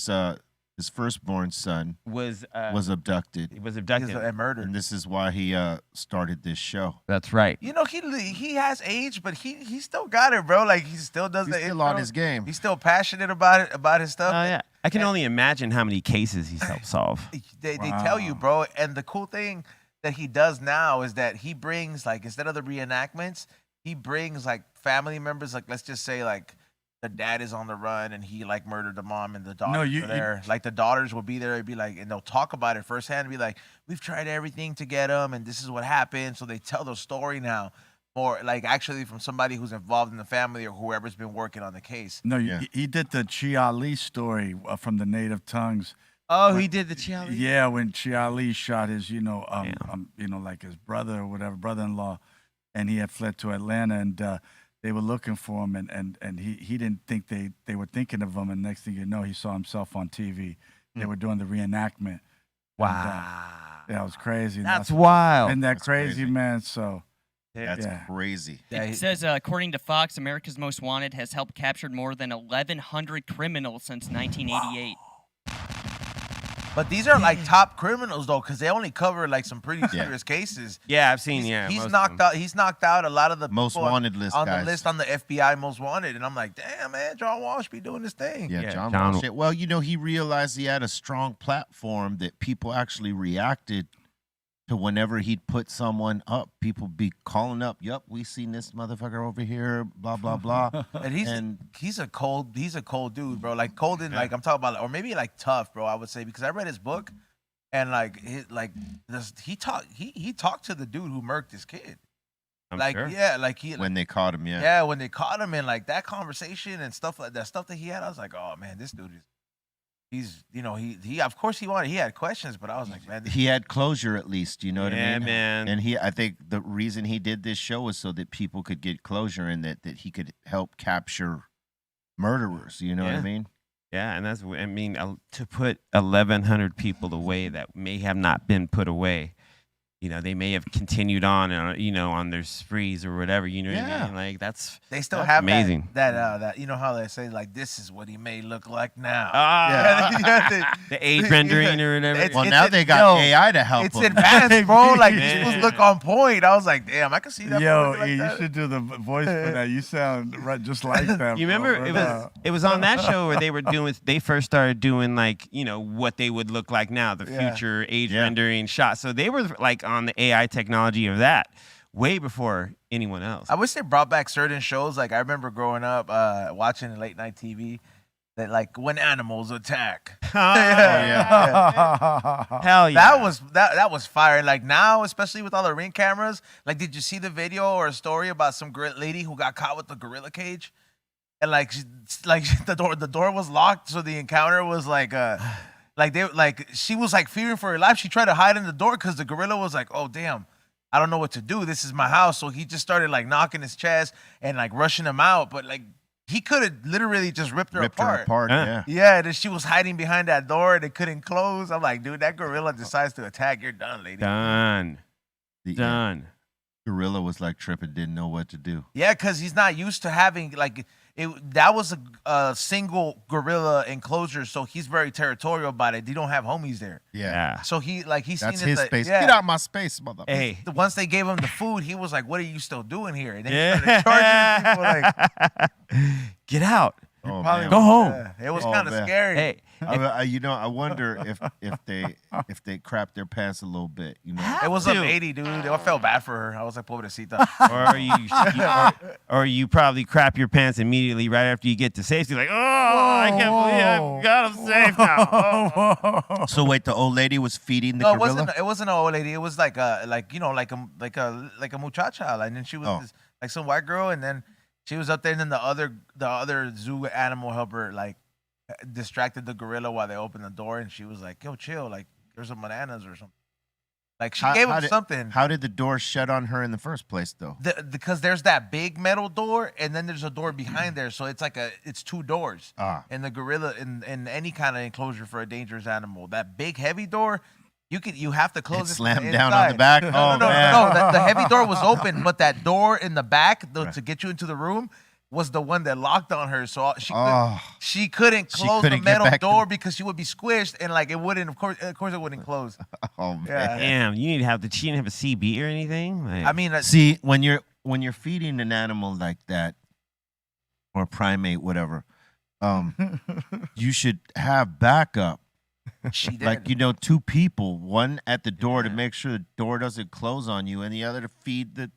son. his firstborn son was abducted, he was He's abducted. murdered. and this is why he started this show. That's right. You know, he has age, but he still got it, bro. Like he still does He's the still intro. on his game. He's still passionate about it, about his stuff. Oh yeah, I can only imagine how many cases he's helped solve. They tell you, bro. And the cool thing that he does now is that he brings, like, instead of the reenactments, he brings like family members. Like, let's just say like the dad is on the run and he like murdered the mom and the daughters are there. Like the daughters will be there and be like, and they'll talk about it firsthand and be like, we've tried everything to get him and this is what happened. So they tell the story now. Or like actually from somebody who's involved in the family or whoever's been working on the case. No, Yeah. he did the Chia Li story from the Native Tongues. Oh, he did the Chia Li? Yeah, when Chia Li shot his, Damn. like his brother or whatever, brother-in-law, and he had fled to Atlanta, and they were looking for him, and he didn't think they were thinking of him, and next thing you know, he saw himself on TV. They were doing the reenactment. Wow. Yeah, it was crazy. That's wild. And that That's crazy, crazy. man. So That's Yeah. crazy. Yeah, It says, according to Fox, America's Most Wanted has helped capture more than 1,100 criminals since 1988. But these are like top criminals though, because they only cover like some pretty serious cases. Yeah, I've seen. He's most of knocked them. out. He's knocked out a lot of the Most people wanted list on guys. the list on the FBI Most Wanted, and I'm like, damn man, John Walsh be doing this thing. Yeah, Yeah, John John- Walsh. Well, you know, he realized he had a strong platform that people actually reacted to whenever he'd put someone up. People be calling up, "Yup, we seen this motherfucker over here." Blah blah blah. And he's a cold dude, bro. Like cold in like I'm talking about, or maybe like tough, bro. I would say because I read his book, and like he talked to the dude who murked his kid. like sure. yeah, like he when they caught him. Yeah. yeah, when they caught him in like that conversation and stuff like that stuff that he had, I was like, oh man, this dude is he's he of course he had questions, but I was like, man, He had closure at least, you know what I Yeah, mean? man. And I think the reason he did this show was so that people could get closure and that he could help capture murderers. You know what I Yeah. mean? Yeah, and I mean, to put 1,100 people away that may have not been put away, they may have continued on, on their sprees or whatever. You know what I mean? Like that's they still that's have amazing. that how they say like this is what he may look like now. Ah, the age rendering or whatever. It's- Well, it's now in- they got yo, AI to help It's them. advanced, bro. Like Yeah. these look on point. I was like, damn, I can see that. Yo, like you that. should do the voice for that. You sound right, just like that. You bro. remember Right it was on that show where they first started doing like what they would look like now, the Yeah. future age rendering shots. So they were like on the AI technology of that way before anyone else. I wish they brought back certain shows. Like I remember growing up watching late night TV that like when animals attack. Hell yeah. That was fire. And like now, especially with all the Ring cameras, like did you see the video or a story about some lady who got caught with the gorilla cage? And like the door was locked, so the encounter was like she was like fearing for her life. She tried to hide in the door because the gorilla was like, oh damn, I don't know what to do. This is my house. So he just started like knocking his chest and like rushing him out. But like he could have literally just ripped her apart. Yeah. Yeah, and she was hiding behind that door and it couldn't close. I'm like, dude, that gorilla decides to attack. You're done, lady. Done. The Done. gorilla was like tripping, didn't know what to do. Yeah, because he's not used to having like that was a single gorilla enclosure, so he's very territorial about it. They don't have homies there, Yeah. so he's That's seen his it, space. Yeah. Get out my space, mother. Hey. Once they gave him the food, he was like, "What are you still doing here?" And then he Yeah. started charging people like, Get out. Oh, probably man. Go home. It was Oh, kind of man. scary. Hey. I wonder if they crap their pants a little bit. It was Dude. up 80, dude. I felt bad for her. I was like, pobrecita. or you probably crap your pants immediately right after you get to safety. Like, I can't believe I got him safe now. So wait, the old lady was feeding the No, gorilla. it wasn't an old lady. It was like a muchacha, and then she was like some white girl, and then she was up there, and then the other zoo animal helper like distracted the gorilla while they opened the door, and she was like, "Yo, chill, like there's some bananas or something." Like she gave him something. How did the door shut on her in the first place, though? Because there's that big metal door, and then there's a door behind there, so it's two doors. And the gorilla in any kind of enclosure for a dangerous animal, that big heavy door, you have to close It it. slammed down on the back. No, Oh, no, man. no. The heavy door was open, but that door in the back to get you into the room was the one that locked on her. So she couldn't close couldn't the get metal back door because she would be squished, and like it wouldn't. Of course, it wouldn't close. Oh man. Yeah. Damn, you need to have she didn't have a CB or anything. Like, I mean, See, when you're feeding an animal like that, or a primate, whatever, you should have backup. she did. Like two people, one at the door to make sure the door doesn't close on you, and the other to feed the,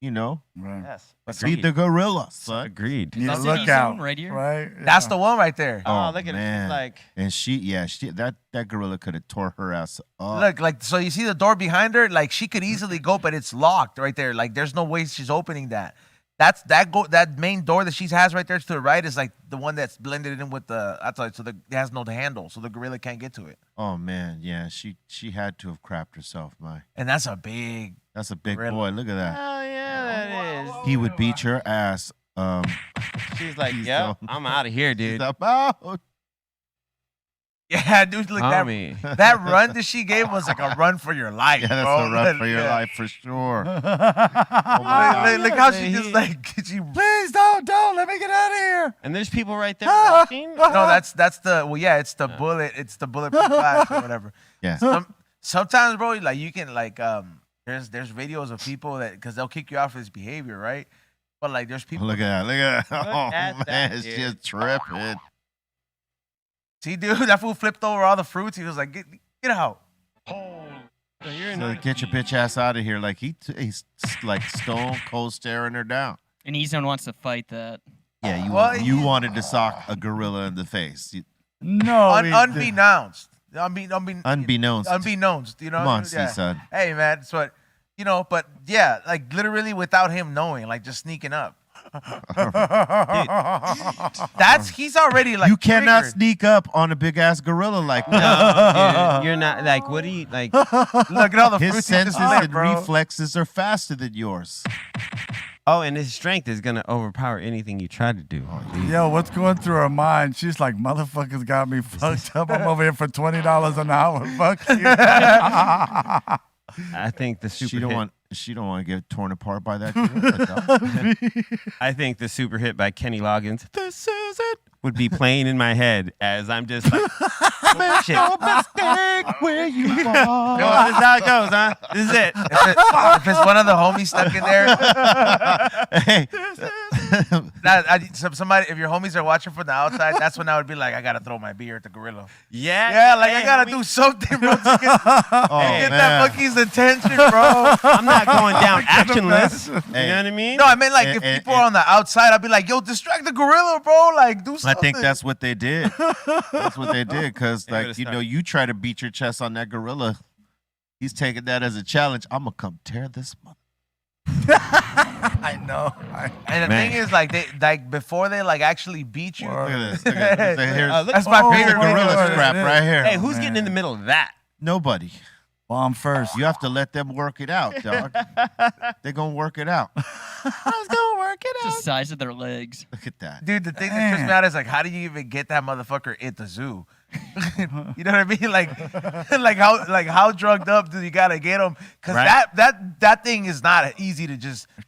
Right. yes. feed the gorilla, son. agreed. Need a That's the lookout, zone right here. right? That's the one right there. Oh, look at man. it. Like, And that gorilla could have tore her ass up. Look, like, so you see the door behind her? Like, she could easily go, but it's locked right there. Like, there's no way she's opening that. That main door that she has right there to the right is like the one that's blended in with it has no handle, so the gorilla can't get to it. Oh man, yeah, she had to have crapped herself, And that's a big. That's a big Gorilla. boy. Look at that. oh yeah, that is. He would beat your ass. She's like, He's yep, so- I'm out of here, dude. About. Yeah, dude, look Homie. that run that she gave was like a run for your life. Yeah, that's bro. a run for your Yeah. life for sure. Look how she just like she. Please don't let me get out of here. And there's people right there watching. No, that's the it's the bullet. It's the bulletproof glass or whatever. Yeah. Sometimes, bro, like you can like there's videos of people that because they'll kick you out for this behavior, right? But like there's people. Look at that. Look at that. Oh at that, man, it's dude. just tripping. See, dude, that fool flipped over all the fruits. He was like, "Get out!" So you're in So get your bitch ass out of here. Like he's like stone cold staring her down. And Ezone wants to fight that. Yeah, you wanted to sock a gorilla in the face. No, Unbeknownst. Unbeknownst. Unbeknownst. You know. Come on, Yeah. son. Hey, man, that's what. You know, but yeah, like literally without him knowing, like just sneaking up. He's already like you cannot triggered. sneak up on a big ass gorilla like that. No, dude, you're not like. What do you like? Look at all the fruits His he just senses lit, and bro. reflexes are faster than yours. Oh, and his strength is gonna overpower anything you try to do. Yo, what's going through her mind? She's like, motherfuckers got me fucked up. I'm over here for $20 an hour. Fuck you. I think the super hit. She don't want to get torn apart by that gorilla, dog. I think the super hit by Kenny Loggins. This is it. Would be playing in my head as I'm just like, shit. Mistake where you This are. is how it goes, huh? This is it. If it's one of the homies stuck in there, Hey, somebody, if your homies are watching from the outside, that's when I would be like, I gotta throw my beer at the gorilla. Yeah. Yeah, like hey, I gotta homie. do something, bro, to get man. that monkey's attention, bro. I'm not going down actionless. You Hey. know what I mean? No, I mean like And- if and- people are on the outside, I'd be like, yo, distract the gorilla, bro. Like do I something. think that's what they did. That's what they did, because They like would've you know, started- you try to beat your chest on that gorilla. He's taking that as a challenge. I'm gonna come tear this mother. I know. And the Man. thing is, like they like before they like actually beat you. Look at this. Look at this. Here's That's my favorite gorilla video. strap right here. Hey, who's getting in the middle of that? Nobody. Bomb first. You have to let them work it out, dog. They're gonna work it out. I was gonna work it It's the size of their legs. Look at that. Dude, the thing that trips me out is like, how do you even get that motherfucker at the zoo? You know what I mean? Like how drugged up do you gotta get him? Because Right. that thing is not easy to just catch.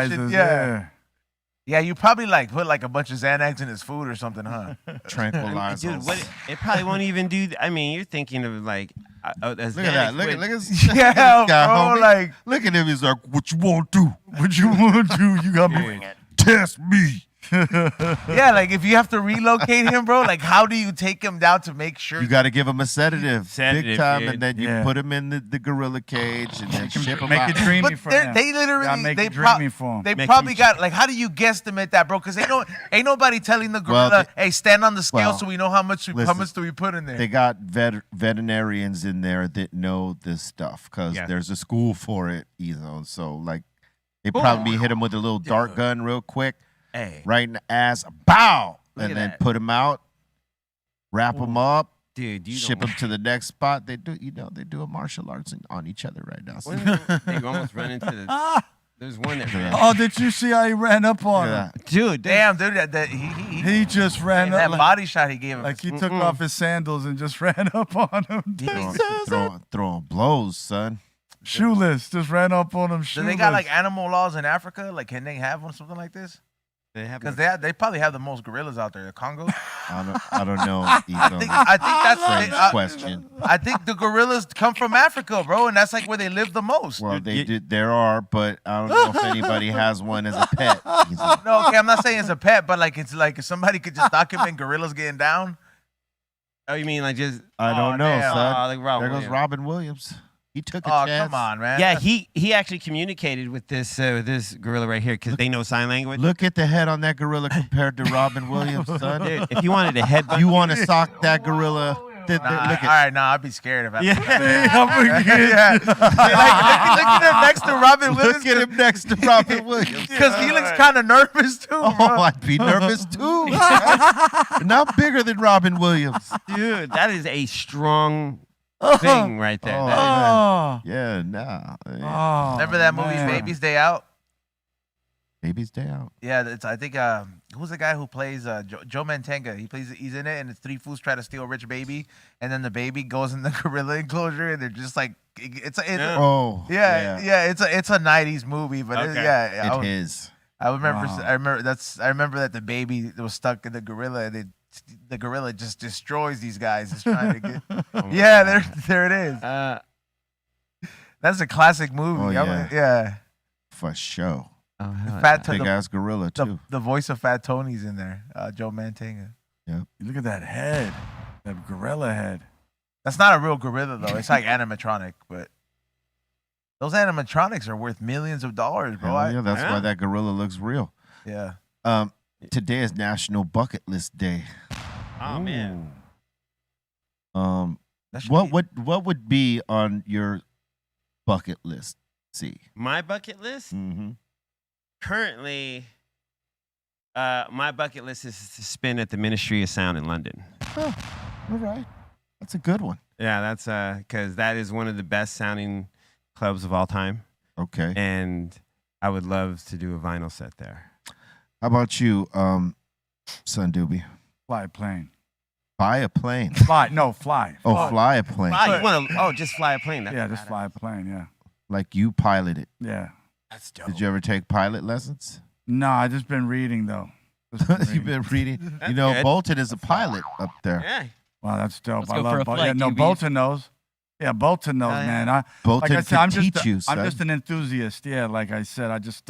Tranquilizers, Yeah. Yeah, you probably like put like a bunch of Xanax in his food or something, huh? Tranquilizers. Dude, it probably won't even do. I mean, you're thinking of like. Look at that. Look at this Yeah, guy, bro, homie. like- look at him. He's like, what you want to do? What you want to do? You got me. Test me. Yeah, like if you have to relocate him, bro, like how do you take him down to make sure? You got to give him a sedative, Sedative, big time, dude. and then you Yeah. put him in the gorilla cage and then ship him Make out. it dreamy But for they're- him. they literally Gotta make they it dreamy for him. They Make probably him got like, how do you guesstimate that, bro? Because ain't nobody telling the Well, gorilla, hey, stand on the scale well, so we know how much listen, do we put in there. They got veterinarians in there that know this stuff because Yeah. there's a school for it, either. So like, they probably hit him with a little dart gun real quick, Hey, right in the ass, bow, Look and at then that. put him out, wrap him up, dude, you ship don't- him to the next spot. They do, they do a martial arts on each other right now. So, They almost run into the. There's one that. Oh, did you see how he ran up on yeah. him? Dude, Damn, dude, that He just ran that up like, body shot he gave him. like he took off his sandals and just ran up on him. throwing blows, son. Shoeless, just ran up on him. do Shoeless. they got like animal laws in Africa? Like, can they have one something like this? they have. Because they probably have the most gorillas out there. The Congo. I don't know. I think that's Friend's question. I think the gorillas come from Africa, bro, and that's like where they live the most. Well, there are, but I don't know if anybody has one as a pet. No, okay, I'm not saying it's a pet, but like it's like if somebody could just document gorillas getting down. Oh, you mean like just? I don't Oh, know, damn. son. Oh, like Robin there goes Williams. Robin Williams. He took a Oh, chance. come on, man. Yeah, he actually communicated with this gorilla right here because they know sign language. Look at the head on that gorilla compared to Robin Williams, son. Dude, if you wanted to headbutt, You want to sock that gorilla? Look All at right, nah, I'd be scared if I. Yeah. Yeah. Like, look at him next to Robin Williams. look at him next to Robin Williams. Because he looks kind of nervous too. Oh, bro. I'd be nervous too. Not bigger than Robin Williams. dude, that is a strong thing right there. Oh, That is- Oh, Yeah, nah. oh, Remember that movie, man. Baby's Day Out? Baby's day out. Yeah, it's I think who's the guy who plays Joe Mantegna? He's in it, and it's three fools try to steal a rich baby, and then the baby goes in the gorilla enclosure, and they're just like it's Yeah. Oh, it's a '90s movie, but Okay. It is. I remember Wow. I remember that the baby was stuck in the gorilla, and the gorilla just destroys these guys. It's trying to get yeah, there it is. That's a classic movie. Oh, yeah. Yeah. For sure. oh, hell Fat yeah. Big ass gorilla too. the voice of Fat Tony's in there, Joe Mantegna. Look at that head, that gorilla head. That's not a real gorilla though. It's like animatronic, but those animatronics are worth millions of dollars, bro. Hell yeah, that's Yeah. why that gorilla looks real. Yeah. Today is National Bucket List Day. Oh man. That should What be- would be on your bucket list? see? My bucket list? Mm-hmm. Currently, my bucket list is to spin at the Ministry of Sound in London. Oh, all right. That's a good one. Yeah, that's because that is one of the best sounding clubs of all time. Okay. And I would love to do a vinyl set there. How about you, Son Doobie? Fly a plane. Buy a plane. Fly. No, fly. Oh, fly a plane. You want to? Oh, just fly a plane. That's Yeah, just badass. fly a plane. Yeah. Like you pilot it. Yeah. That's dope. Did you ever take pilot lessons? No, I just been reading though. Just You've been reading. You know, good. Bolton is a pilot up there. Yeah. Wow, that's dope. Let's I go for love a Bolton. flight, Yeah, no, QB. Bolton knows. Yeah, Bolton knows, Oh, yeah. man. Bolton like I said, could teach you, son. I'm just an enthusiast. Yeah, like I said, I just,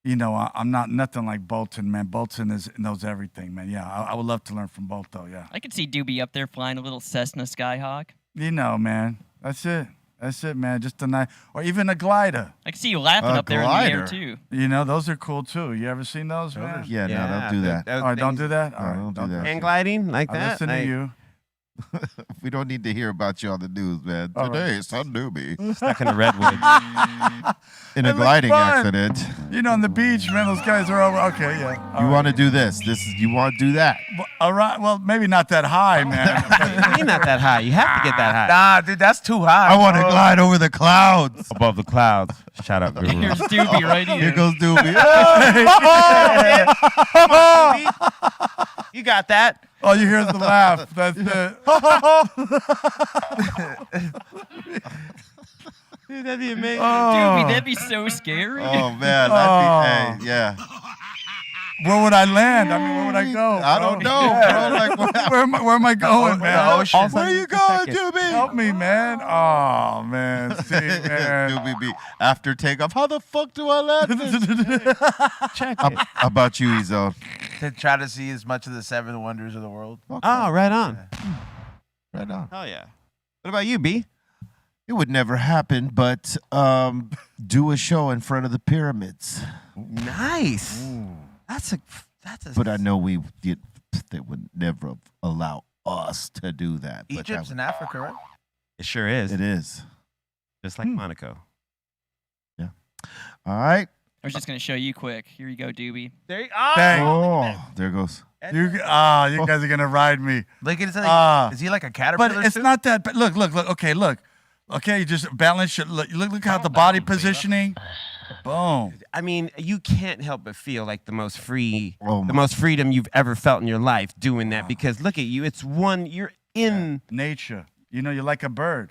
you know, I'm not nothing like Bolton, man. Bolton knows everything, man. Yeah, I would love to learn from Bolt, though. Yeah. I could see Doobie up there flying a little Cessna Skyhawk. You know, man. That's it. That's it, man. Just a nice, or even a glider. I could see you laughing A up there in the air glider. too. You know, those are cool too. You ever seen those, man? Yeah, no, don't do that. All right, don't do that. All No, right, don't do that. Hang gliding like I that. listen like, to you. We don't need to hear about you on the news, man. All Today, Son Doobie. Stuck in a redwood. In It a looks gliding fun. accident. You know, on the beach, man, those guys are over. Okay, yeah. You want to do this. You want to do that. All right. Well, maybe not that high, man. You're not that high. You have to get that high. Nah, dude, that's too high. I want to bro. glide over the clouds. Above the clouds. Shout out, Guru. Here's Doobie right here. Here goes Doobie. You got that. All you hear is the laugh. That's it. Dude, that'd be amazing. Doobie, that'd be so scary. Oh, man. That'd be, hey, yeah. Where would I land? I mean, where would I go? I don't know, bro. Like, what Where am I going, man? ocean. Where you going, Doobie? Help me, man. Oh, man. See, man. Doobie be after takeoff. How the fuck do I land this? Check How it. how about you, Ezo? To try to see as much of the 7 wonders of the world. Oh, right on. Right on. Hell yeah. What about you, B? It would never happen, but do a show in front of the pyramids. Nice. That's a. But I know they would never allow us to do that. But Egypt's in Africa, right? It sure is. it is. Just like Monaco. All right. I was just gonna show you quick. Here you go, Doobie. There you Dang. Oh, there goes. You guys are going to ride me. Like, is he like a But caterpillar? it's too? not that. But look. Okay, look. Okay, you just balance your look how the body positioning. Boom. I mean, you can't help but feel like the most free, Oh, the my. most freedom you've ever felt in your life doing that. Because look at you, it's one. You're in. Nature. You know, you're like a bird,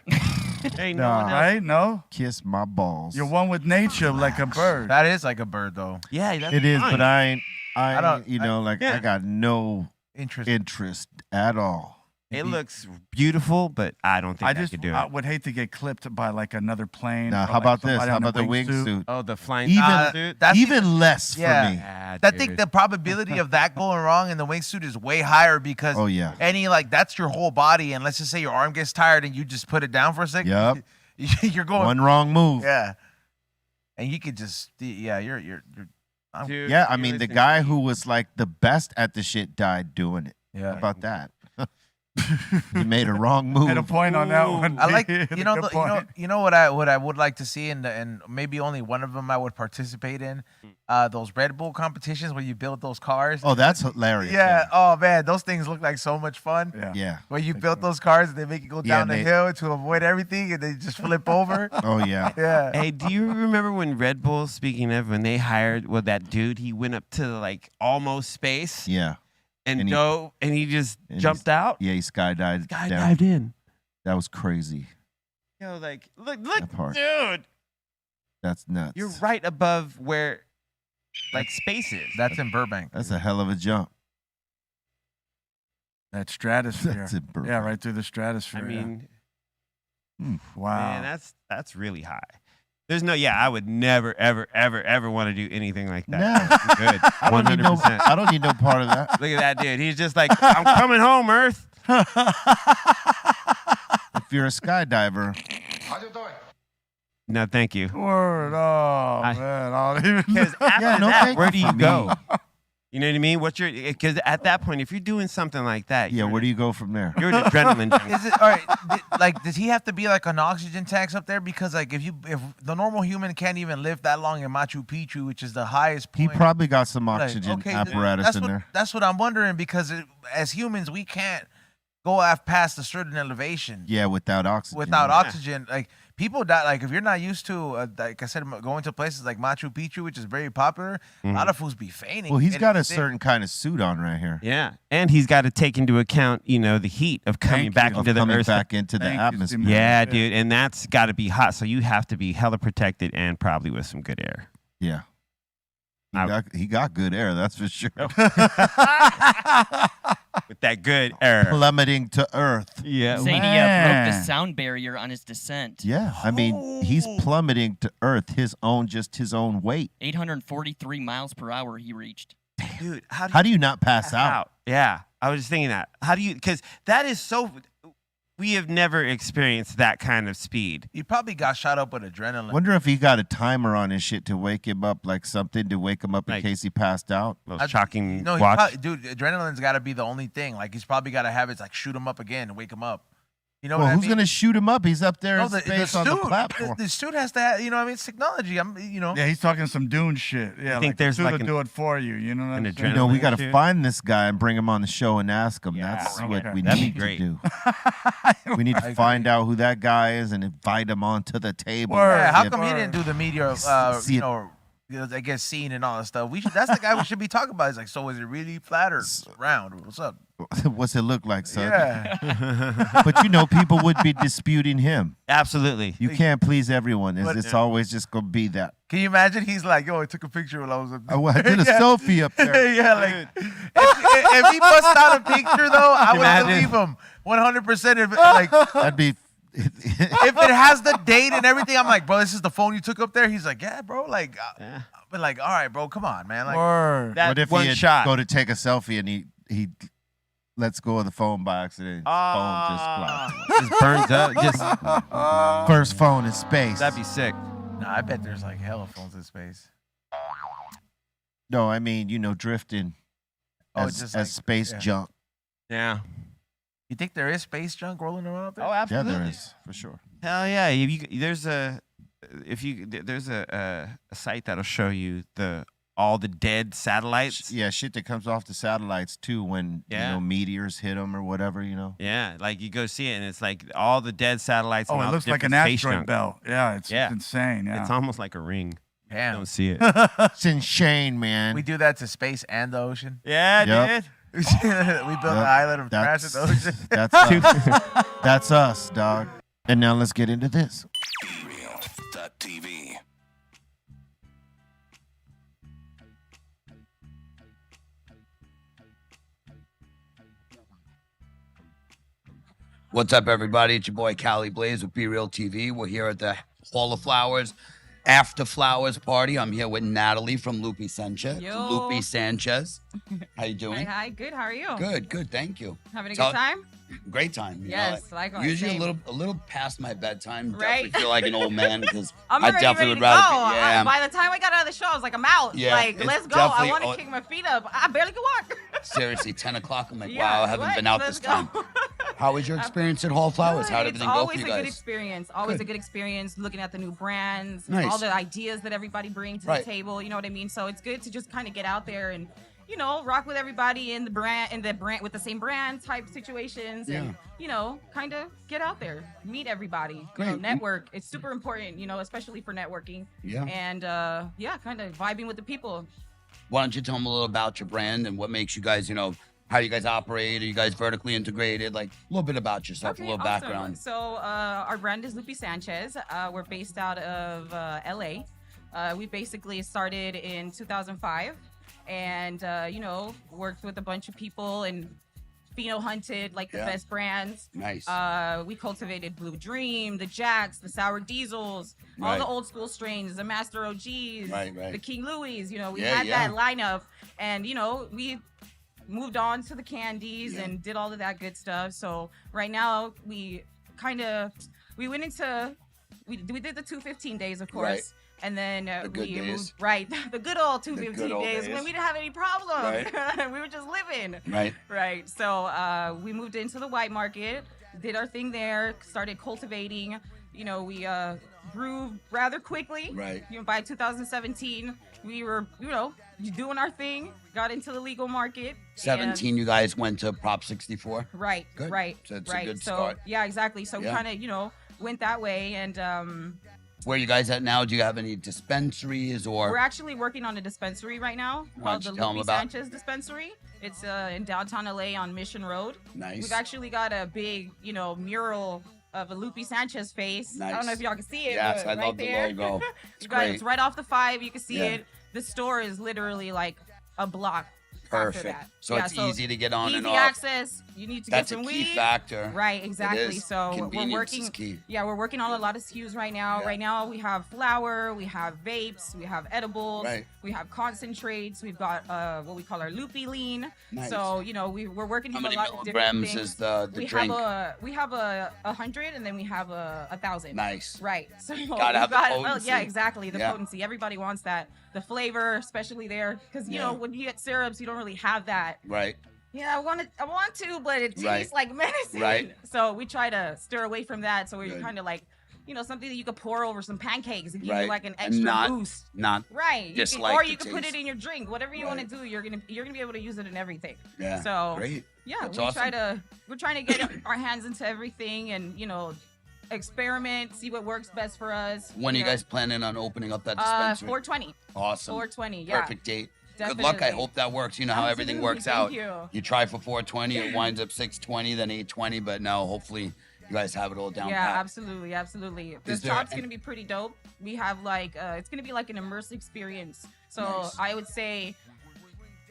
Ain't no one else. right? No, Kiss my balls. you're one with nature, like a bird. That is like a bird, though. Yeah, that's It is, fine. but I ain't, don't- you know, like yeah. I got no Interesting. interest at all. It looks beautiful, but I don't think I just could do I it. would hate to get clipped by like another plane. Now, or, how like, about this? somebody How on a about the wingsuit? Oh, the flying. Even- dude. That's Even less for yeah. me. Yeah, I dude. think the probability of that going wrong in the wingsuit is way higher because Oh, yeah. any like that's your whole body, and let's just say your arm gets tired and you just put it down for a second. Yup. You're going. One wrong move. Yeah. And you could just you're Dude, Yeah, I you mean, the listen, guy who was like the best at the shit died doing it. yeah. How about that? He made a wrong move. Had a point on that one. I like Had a you know good the, you know point. you know what I would like to see and maybe only one of them I would participate in those Red Bull competitions where you build those cars. Oh, that's hilarious. yeah. Oh man, those things look like so much fun. Yeah. Yeah. Where you build those cars and they make you go Yeah, down the they- hill to avoid everything and they just flip over. Oh, yeah. Yeah. Hey, do you remember when Red Bull, speaking of, when they hired that dude, he went up to like almost space Yeah. and And he- dove and he just and jumped out? Yeah, he skydived Guy down. dived in. That was crazy. Yo, like, look, That part. dude, That's nuts. you're right above where like space is. That's in Burbank. That's a hell of a jump. That stratosphere. That's it, bro. Yeah, right through the stratosphere. I mean, wow. man, that's really high. There's no, I would never, ever, ever, ever want to do anything like that. Nah. Good. I don't need no. 100%. I don't need no part of that. Look at that dude. He's just like, I'm coming home, Earth. If you're a skydiver, No, thank you. Word. Oh, man. I don't even Because after Yeah, no, that, thank where you do you for go? me. You know what I mean? Because at that point, if you're doing something like that, Yeah, where do you go from there? you're an adrenaline junkie. Is it all right? Like, does he have to be like on oxygen tanks up there? Because like, if the normal human can't even live that long in Machu Picchu, which is the highest He point. probably got some like, oxygen okay, apparatus in there. That's what I'm wondering, because as humans, we can't go past a certain elevation. Yeah, without oxygen. Without oxygen, like people die. Like if you're not used to, like I said, going to places like Machu Picchu, which is very popular, a lot of fools be fainting. Well, he's And got a they- certain kind of suit on right here. Yeah, and he's got to take into account, the heat of coming back into the Coming Earth. back into the Thank you, atmosphere. Steve. Yeah, dude, and that's got to be hot. So you have to be hella protected and probably with some good air. Yeah. I- He got good air, that's for sure. With that good air. Plummeting to earth. Yeah. Saying he broke the Man. sound barrier on his descent. Yeah, I mean, he's plummeting to earth his own weight. 843 miles per hour he reached. Dude, How do you not pass out? Yeah, I was just thinking that. How do you? Because that is so. We have never experienced that kind of speed. He probably got shot up with adrenaline. Wonder if he got a timer on his shit to wake him up, like something to wake him up in Like- case he passed out. A little shocking No, watch. dude, adrenaline's got to be the only thing. Like he's probably got to have it like shoot him up again and wake him up. You know Well, what I who's mean? gonna shoot him up? He's up there No, in space on the platform. The suit has to have, you know what I mean? It's technology. Yeah, he's talking some Dune shit. Yeah, think like there's the suit like will do it for you. You know what an I'm saying? You know, we got to Shit. find this guy and bring him on the show and ask him. Yeah, That's okay. what we That'd be need great. to do. We need to find out who that guy is and invite him onto the table. Word. Yeah, how If- come he didn't do the media, See it- I guess scene and all that stuff? That's the guy we should be talking about. He's like, so is it really flat or round? What's up? What's it look like, son? Yeah. But people would be disputing him. Absolutely. You can't please everyone. But- It's always just gonna be that. Can you imagine? He's like, yo, I took a picture when I was up there. I did a selfie up there. Yeah, like if he busts out a picture though, I would Imagine. believe him 100%. Like That'd be. if it has the date and everything, I'm like, bro, this is the phone you took up there. He's like, yeah, bro. Like, but like, all right, bro, come on, man. Like, Word. That What if one he had shot. go to take a selfie and he lets go of the phone by accident? His phone just flies. Just burns up. Just First phone in space. that'd be sick. nah, I bet there's like hella phones in space. No, I mean, drifting Oh, as, just as like- space yeah. junk. Yeah. You think there is space junk rolling around up there? Oh, Yeah, absolutely. there is for sure. Hell yeah! There's a site that'll show you all the dead satellites. Yeah, shit that comes off the satellites too when Yeah. meteors hit them or whatever. Yeah, like you go see it, and it's like all the dead satellites. Oh, and it all looks the like an different space asteroid junk. belt. Yeah, it's Yeah. insane. Yeah. It's almost like a ring. You Damn. don't see it. It's insane, man. We do that to space and the ocean. Yeah, Yep. dude. We built an island of trash in the ocean. That's us. That's us, dog. And now let's get into this. BREALTV. What's up, everybody? It's your boy Cali Blaze with Be Real TV. We're here at the Hall of Flowers After Flowers party. I'm here with Natalie from Lupe Sanchez. Yo. Lupe Sanchez. How you doing? Hi, good. How are you? Good. Thank you. Having a So- good time? Great time. you know, Yes, likewise, Usually same. a little past my bedtime. Right. Definitely feel like an old man because I'm I already definitely ready would to rather. go. Yeah. By the time I got out of the show, I was like, I'm out. Yeah, Like, it's let's go. I definitely- want to kick my feet up. I barely can walk. Seriously, 10 o'clock. I'm like, Yeah, wow, I haven't what? been out Let's this time. go. How was your experience at Hall of Flowers? How did It's everything go for always you a good guys? experience. Always Good. a good experience looking at the new brands, Nice. all the ideas that everybody brings to Right. the table. You know what I mean? So it's good to just kind of get out there and, rock with everybody in the brand with the same brand type situations, and kind of get out there, meet everybody, Great. network. It's super important, especially for networking. Yeah. And kind of vibing with the people. Why don't you tell them a little about your brand and what makes you guys, how you guys operate? Are you guys vertically integrated? Like a little bit about yourself, a little awesome. background. So our brand is Lupe Sanchez. We're based out of LA. We basically started in 2005 and, worked with a bunch of people and hunted like the Yeah. best brands. Nice. We cultivated Blue Dream, the Jacks, the Sour Diesels, all Right. the old school strains, the Master OGs, Right. the King Louis. We Yeah, had yeah. that lineup, and we moved on to the candies Yeah. and did all of that good stuff. So right now we did the 215 days, of course. Right. And then good we days. moved, right, the good old 215 good old days days. when we didn't have any problems. Right. We were just living. Right. Right. So we moved into the white market, did our thing there, started cultivating. You know, we grew rather quickly. Right. You know, by 2017, we were, you know, doing our thing, got into the legal market. 17, you guys went to Prop 64. Right. Good. Right. So it's a right. good so start. yeah, exactly. So we Yeah. kind of, you know, went that way, and Where you guys at now? Do you have any dispensaries or? we're actually working on a dispensary right now Why called don't the you tell 'em Lupe about- Sanchez Dispensary. It's in downtown LA on Mission Road. Nice. We've actually got a big, you know, mural of a Lupe Sanchez face. I don't know Nice. if y'all can see it. Yes, but I right love the there. logo. You got great. It's right off the 5. You can see Yeah. it. The store is literally like a block. Perfect. After that. So Yeah, it's easy to get on easy and off. access. You need to That's get some a key weed. factor. Right, exactly. is. So we're Convenience working. is key. Yeah, we're working on a lot of SKUs right now. Yeah. Right now we have flour, we have vapes, we have edibles, Right. we have concentrates. We've got what we call our loopy lean. Nice. So you know we're working How with many a lot of different milligrams things. is the we drink? have a 100, and then we have a 1,000. Nice. Right. So Gotta have the well, potency. yeah, exactly. The Yeah. potency. Everybody wants that. The flavor, especially there, because you Yeah. know when you get syrups, you don't really have that. Right. Yeah, I want to, but it tastes Right. like medicine. Right. So we try to steer away from that. So we're Good. kind of like, you know, something that you could pour over some pancakes and give Right. you like an And extra not- boost. Not. Right. You can, dislike or the you can put taste. it in your drink. Whatever you Right. want to do, you're gonna be able to use it in everything. Yeah. So Great. yeah, That's we're awesome. trying to get our hands into everything and you know, experiment, see what works best for us. When are you know. guys planning on opening up that dispensary? 420. Awesome. 420. Yeah. Perfect date. Good luck. I Definitely. hope that works. You know how everything Absolutely, works thank out. you. try for 420, it winds up 620, then 820. But no, hopefully you guys have it all down Yeah, pat. absolutely, absolutely. The Is there shop's any- gonna be pretty dope. We have like it's gonna be like an immersive experience. So Nice. I would say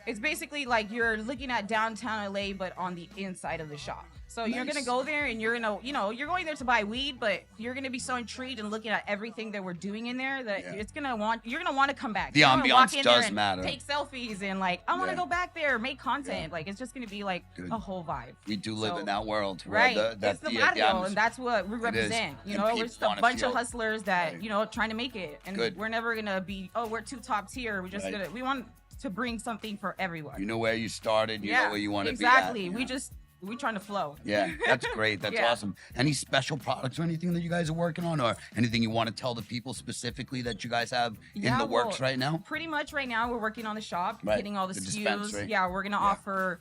it's basically like you're looking at downtown LA, but on the inside of the shop. So you're Nice. gonna go there and you're gonna, you know, you're going there to buy weed, but you're gonna be so intrigued and looking at everything that we're doing in there that Yeah. you're gonna want to come back. The You're gonna walk ambiance in there does and matter. Take selfies and like I want to Yeah. go back there, make content. Like it's just gonna be like Good. a whole vibe. We do live So- in that world. Where Right. that's it's the the barrio, atmosphere. and that's what we It is. represent. You And know, we're people just a wanna bunch feel- of hustlers that, Right. you know, trying to make it. And Good. we're never gonna be, oh, we're too top tier. We're just Right. we want to bring something for everyone. You know where you started. You yeah, know where you want to exactly. be at. We trying to flow. Yeah, that's great. That's Yeah. awesome. Any special products or anything that you guys are working on, or anything you want to tell the people specifically that you guys have in Yeah, the works well, right now? Pretty much right now, we're working on the shop, Right. getting all the The SKUs. dispensary. Yeah, we're gonna offer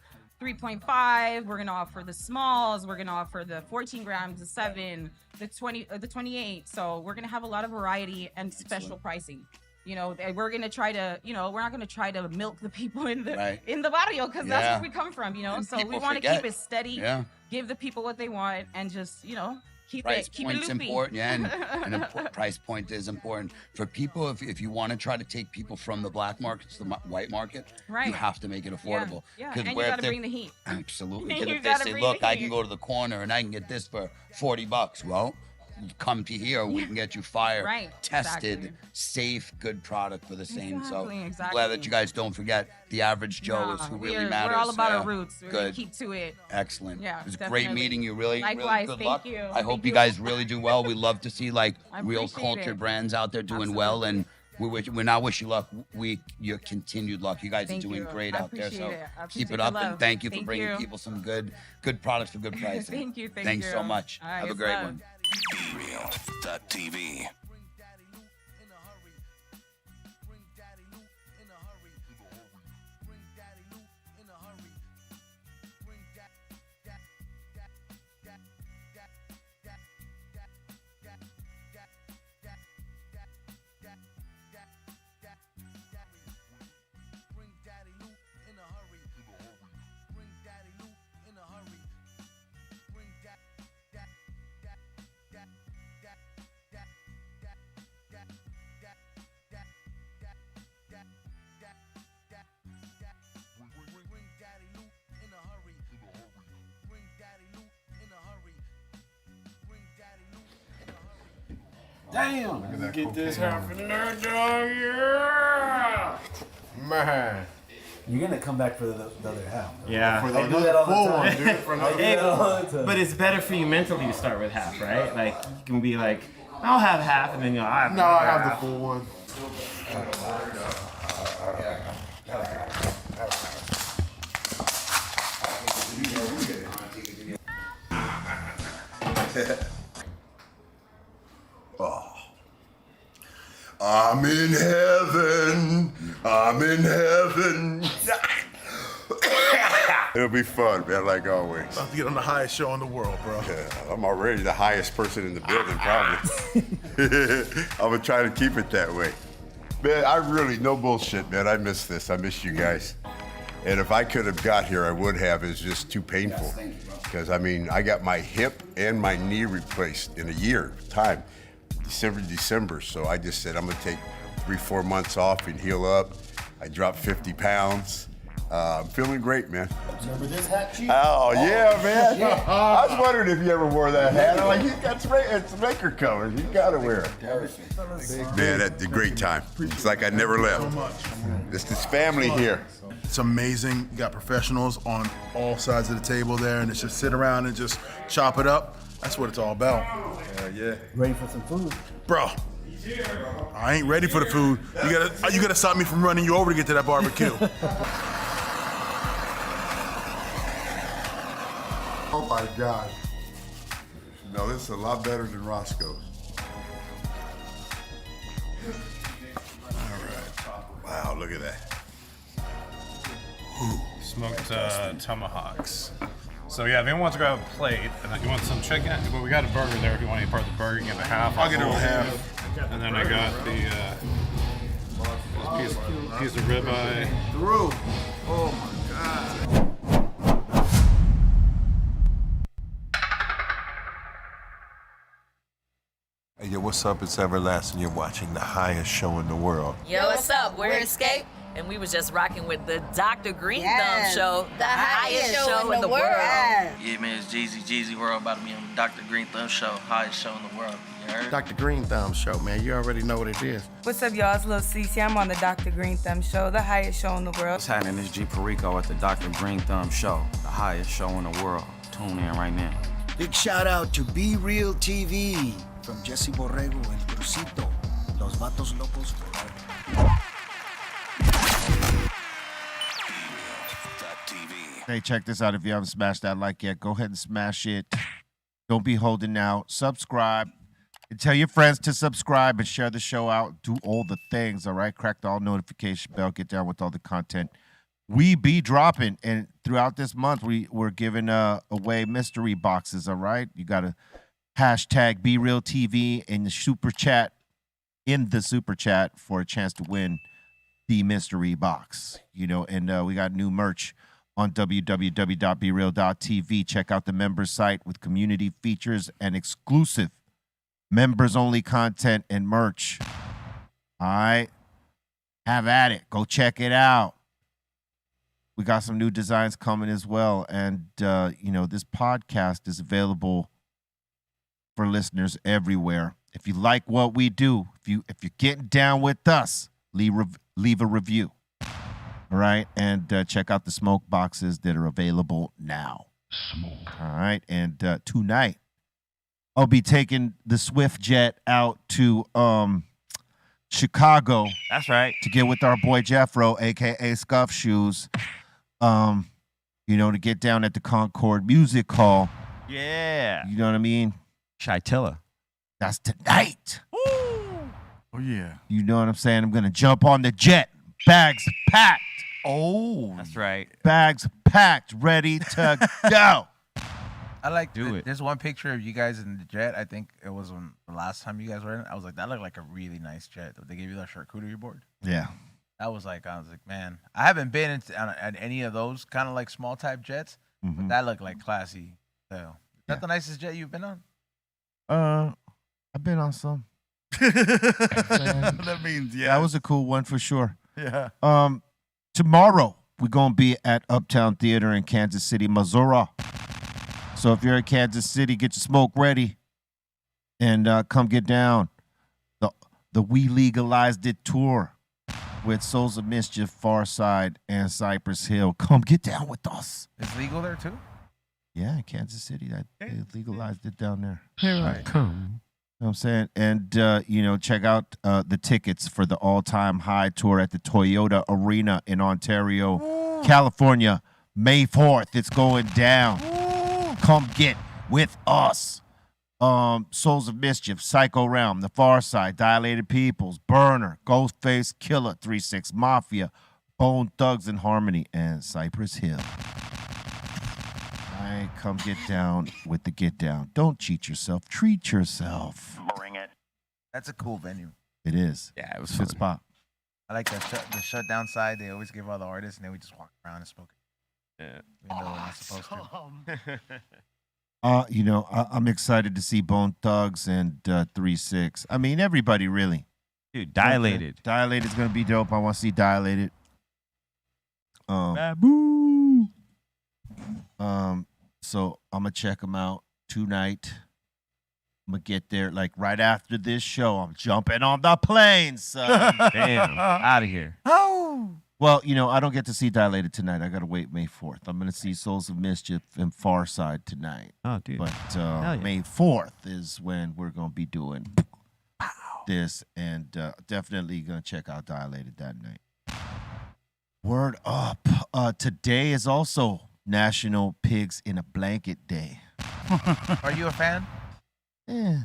3.5. We're gonna offer the smalls. We're gonna offer the 14 grams, the 7, the 20, the 28. So we're gonna have a lot of variety and special pricing. You know, and we're gonna try to, you know, we're not gonna try to milk the people in the Right. barrio because that's Yeah. where we come from. You know, And so we people want to forget. keep it steady. Yeah. Give the people what they want and just, you know, keep Price it point's loopy. important, yeah, and price point is important for people. If you want to try to take people from the black market to the white market, you Right. have to make it affordable. Yeah, 'Cause and you where if gotta they're- bring the heat. Absolutely. You 'Cause if they gotta say, bring look, the I can heat. go to the corner and I can get this for $40. Well, come to here. We can get you fire, Right, tested, exactly. safe, good product for the same. So Exactly, I'm exactly. glad that you guys don't forget the average Joe is Nah, who really we're matters. all about Yeah. our roots. We're gonna Good. keep to it. Excellent. Yeah, It was definitely. great meeting you. Really, really Likewise, good thank luck. you. I hope Thank you you. guys really do well. We love to see like I real appreciate cultured it. brands out there doing well, and we not wish you luck. Your continued luck. You guys Thank are doing you. great I out there. appreciate So it. I keep appreciate it the up, love. and thank you for Thank bringing you. people some good products for good pricing. Thank you. Thank Thanks you. so much. All right, Have a yes, great sir. one. BeReal.tv. Damn! Get this half in there, dog. Yeah! Man. You're gonna come back for the other half. Yeah. I do that all the time. one, dude. For another I do that all the time. But it's better for you mentally to start with half, right? Like you can be like, I'll have half, and then you'll have. No, I have the full one. Oh. I'm in heaven. I'm in heaven. It'll be fun, man, like always. About to get on the highest show in the world, bro. Yeah, I'm already the highest person in the building, probably. I'm gonna try to keep it that way. Man, I really, no bullshit, man. I miss this. I miss you guys. And if I could have got here, I would have. It's just too painful. Because, I mean, I got my hip and my knee replaced in a year time, December. So I just said, I'm gonna take 3-4 months off and heal up. I dropped 50 pounds. I'm feeling great, man. Remember this hat, Chief? Oh, yeah, man. Yeah. I was wondering if you ever wore that hat. I'm like, you got it's Laker colors. You gotta wear it. Man, that's a great time. It's like I never left. It's this family here. It's amazing. You got professionals on all sides of the table there, and it's just sit around and just chop it up. That's what it's all about. Yeah. Ready for some food? Bro, I ain't ready for the food. You gotta stop me from running you over to get to that barbecue. Oh my God. No, this is a lot better than Roscoe's. All right. Wow, look at that. Smoked tomahawks. So yeah, if anyone wants to grab a plate, and you want some chicken, well, we got a burger there. If you want any part of the burger, you can get a half. I'll get it a half. And then I got the piece of ribeye. Through. Oh my God. Hey, yo, what's up? It's Everlasting. You're watching the highest show in the world. Yo, what's up? We're Escape, and we was just rocking with the Dr. Greenthumb show, the highest show in the world. Yeah, man, it's Jeezy World about to be on the Dr. Greenthumb show, highest show in the world. You heard? Dr. Greenthumb show, man. You already know what it is. What's up, y'all? It's Lil Cece. I'm on the Dr. Greenthumb show, the highest show in the world. What's happening? It's G Perico at the Dr. Greenthumb show, the highest show in the world. Tune in right now. Big shout out to BREALTV from Jesse Borrego and Crucito, Los Vatos Locos. Hey, check this out. If you haven't smashed that like yet, go ahead and smash it. Don't be holding out. Subscribe. And tell your friends to subscribe and share the show out. Do all the things, all right? Crack the all notification bell. Get down with all the content we be dropping. And throughout this month, we're giving away mystery boxes, all right? You got to hashtag BRealTV in the super chat, for a chance to win the mystery box. You know, and we got new merch on www.breal.tv. Check out the members site with community features and exclusive members-only content and merch. All right? Have at it. Go check it out. We got some new designs coming as well. And, you know, this podcast is available for listeners everywhere. If you like what we do, if you're getting down with us, leave a review. All right, and check out the smoke boxes that are available now. Smoke. All right, and tonight I'll be taking the Swift Jet out to Chicago. That's right. To get with our boy Jeffro, aka Scuff Shoes. You know, to get down at the Concord Music Hall. Yeah. You know what I mean? Shytilla. That's tonight. Oh, yeah. You know what I'm saying? I'm going to jump on the jet. Bags packed. Oh. That's right. Bags packed, ready to go. I like Do it. There's one picture of you guys in the jet. I think it was when the last time you guys were in it. I was like, that looked like a really nice jet. They gave you that charcuterie board. Yeah. I was like, man, I haven't been on any of those kind of like small type jets, but that looked like classy. So, is that the nicest jet you've been on? I've been on some. That means, yeah. That was a cool one for sure. Yeah. Tomorrow, we're going to be at Uptown Theater in Kansas City, Missouri. So if you're in Kansas City, get your smoke ready and come get down. The We Legalized It tour with Souls of Mischief, Far Side, and Cypress Hill. Come get down with us. It's legal there too? Yeah, in Kansas City. They legalized it down there. Here I come. know what I'm saying? And, check out the tickets for the all-time high tour at the Toyota Arena in Ontario, California, May 4th. It's going down. Come get with us. Souls of Mischief, Psycho Realm, The Far Side, Dilated Peoples, Burner, Ghostface Killer, 3-6 Mafia, Bone Thugs and Harmony, and Cypress Hill. Come get down with the get down. Don't cheat yourself. Treat yourself. Bring it. That's a cool venue. It is. Yeah, it was a good fun. spot. I like the shutdown side. They always give all the artists, and then we just walk around and smoke. Yeah. Even though we're not supposed to. I'm excited to see Bone Thugs and 3-6. I mean, everybody really. Dude, Dilated. Dilated's gonna be dope. I want to see Dilated. Baboo. So I'm gonna check them out tonight. I'm gonna get there like right after this show. I'm jumping on the plane, son. Damn, out of here. Oh. Well, I don't get to see Dilated tonight. I gotta wait May 4th. I'm gonna see Souls of Mischief and Far Side tonight. Oh, dude. But yeah. May 4th is when we're gonna be doing this, and definitely gonna check out Dilated that night. Word up. Today is also National Pigs in a Blanket Day. Are you a fan? Yeah.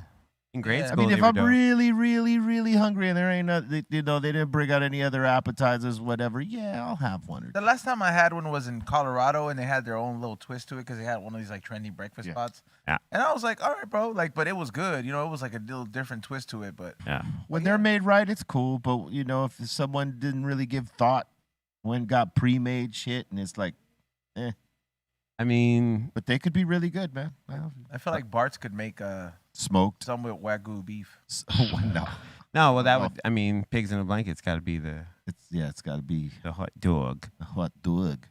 In grade I school, mean, they if were I'm dope. really, really, really hungry and there ain't they didn't bring out any other appetizers, whatever, yeah, I'll have one or two. The last time I had one was in Colorado, and they had their own little twist to it because they had one of these like trendy breakfast spots. Yeah. And I was like, all right, bro, but it was good. It was like a little different twist to it, but yeah. When they're made right, it's cool, but if someone didn't really give thought, when got pre-made shit, and it's like, I mean, but they could be really good, man. I feel like Bart's could make smoked some with Wagyu beef. No. No, well, that would. I mean, Pigs in a Blanket's got to be the. It's got to be the hot dog. The hot dog.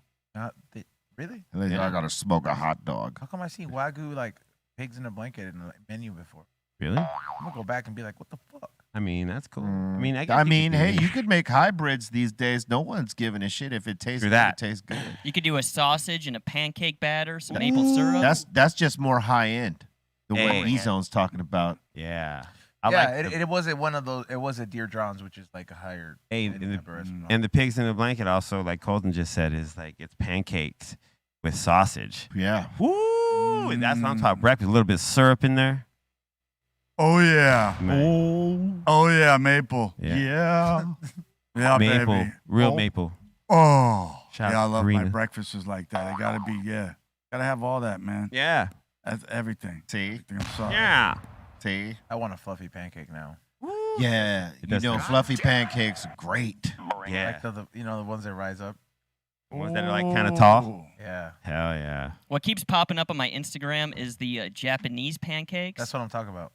Really? And then I gotta smoke a hot dog. How come I see Wagyu like pigs in a blanket in the menu before? Really? I'm gonna go back and be like, what the fuck? I mean, that's cool. I mean, I hey, you could make hybrids these days. No one's giving a shit if it tastes True good. that. It tastes good. You could do a sausage and a pancake batter, some maple syrup. That's just more high end. The Hey. one E-Zone's talking about. Yeah. It wasn't one of those. It was a Deer Johns, which is like a higher. Hey, restaurant. and the Pigs in a Blanket also, like Colton just said, is like it's pancakes with sausage. Yeah. Woo! And that's on top of breakfast. A little bit of syrup in there. Oh yeah. Oh yeah, maple. Yeah. Yeah, Maple. baby. Real maple. Oh. Shout Yeah, I out love Karina. my breakfasts like that. They gotta be, gotta have all that, man. Yeah. That's everything. See? Everything. I'm sorry. Yeah. See? I want a fluffy pancake now. Yeah. Fluffy pancakes are great. Yeah. Like the ones that rise up. The ones that are like kind of tall. Yeah. Hell yeah. What keeps popping up on my Instagram is the Japanese pancakes. That's what I'm talking about.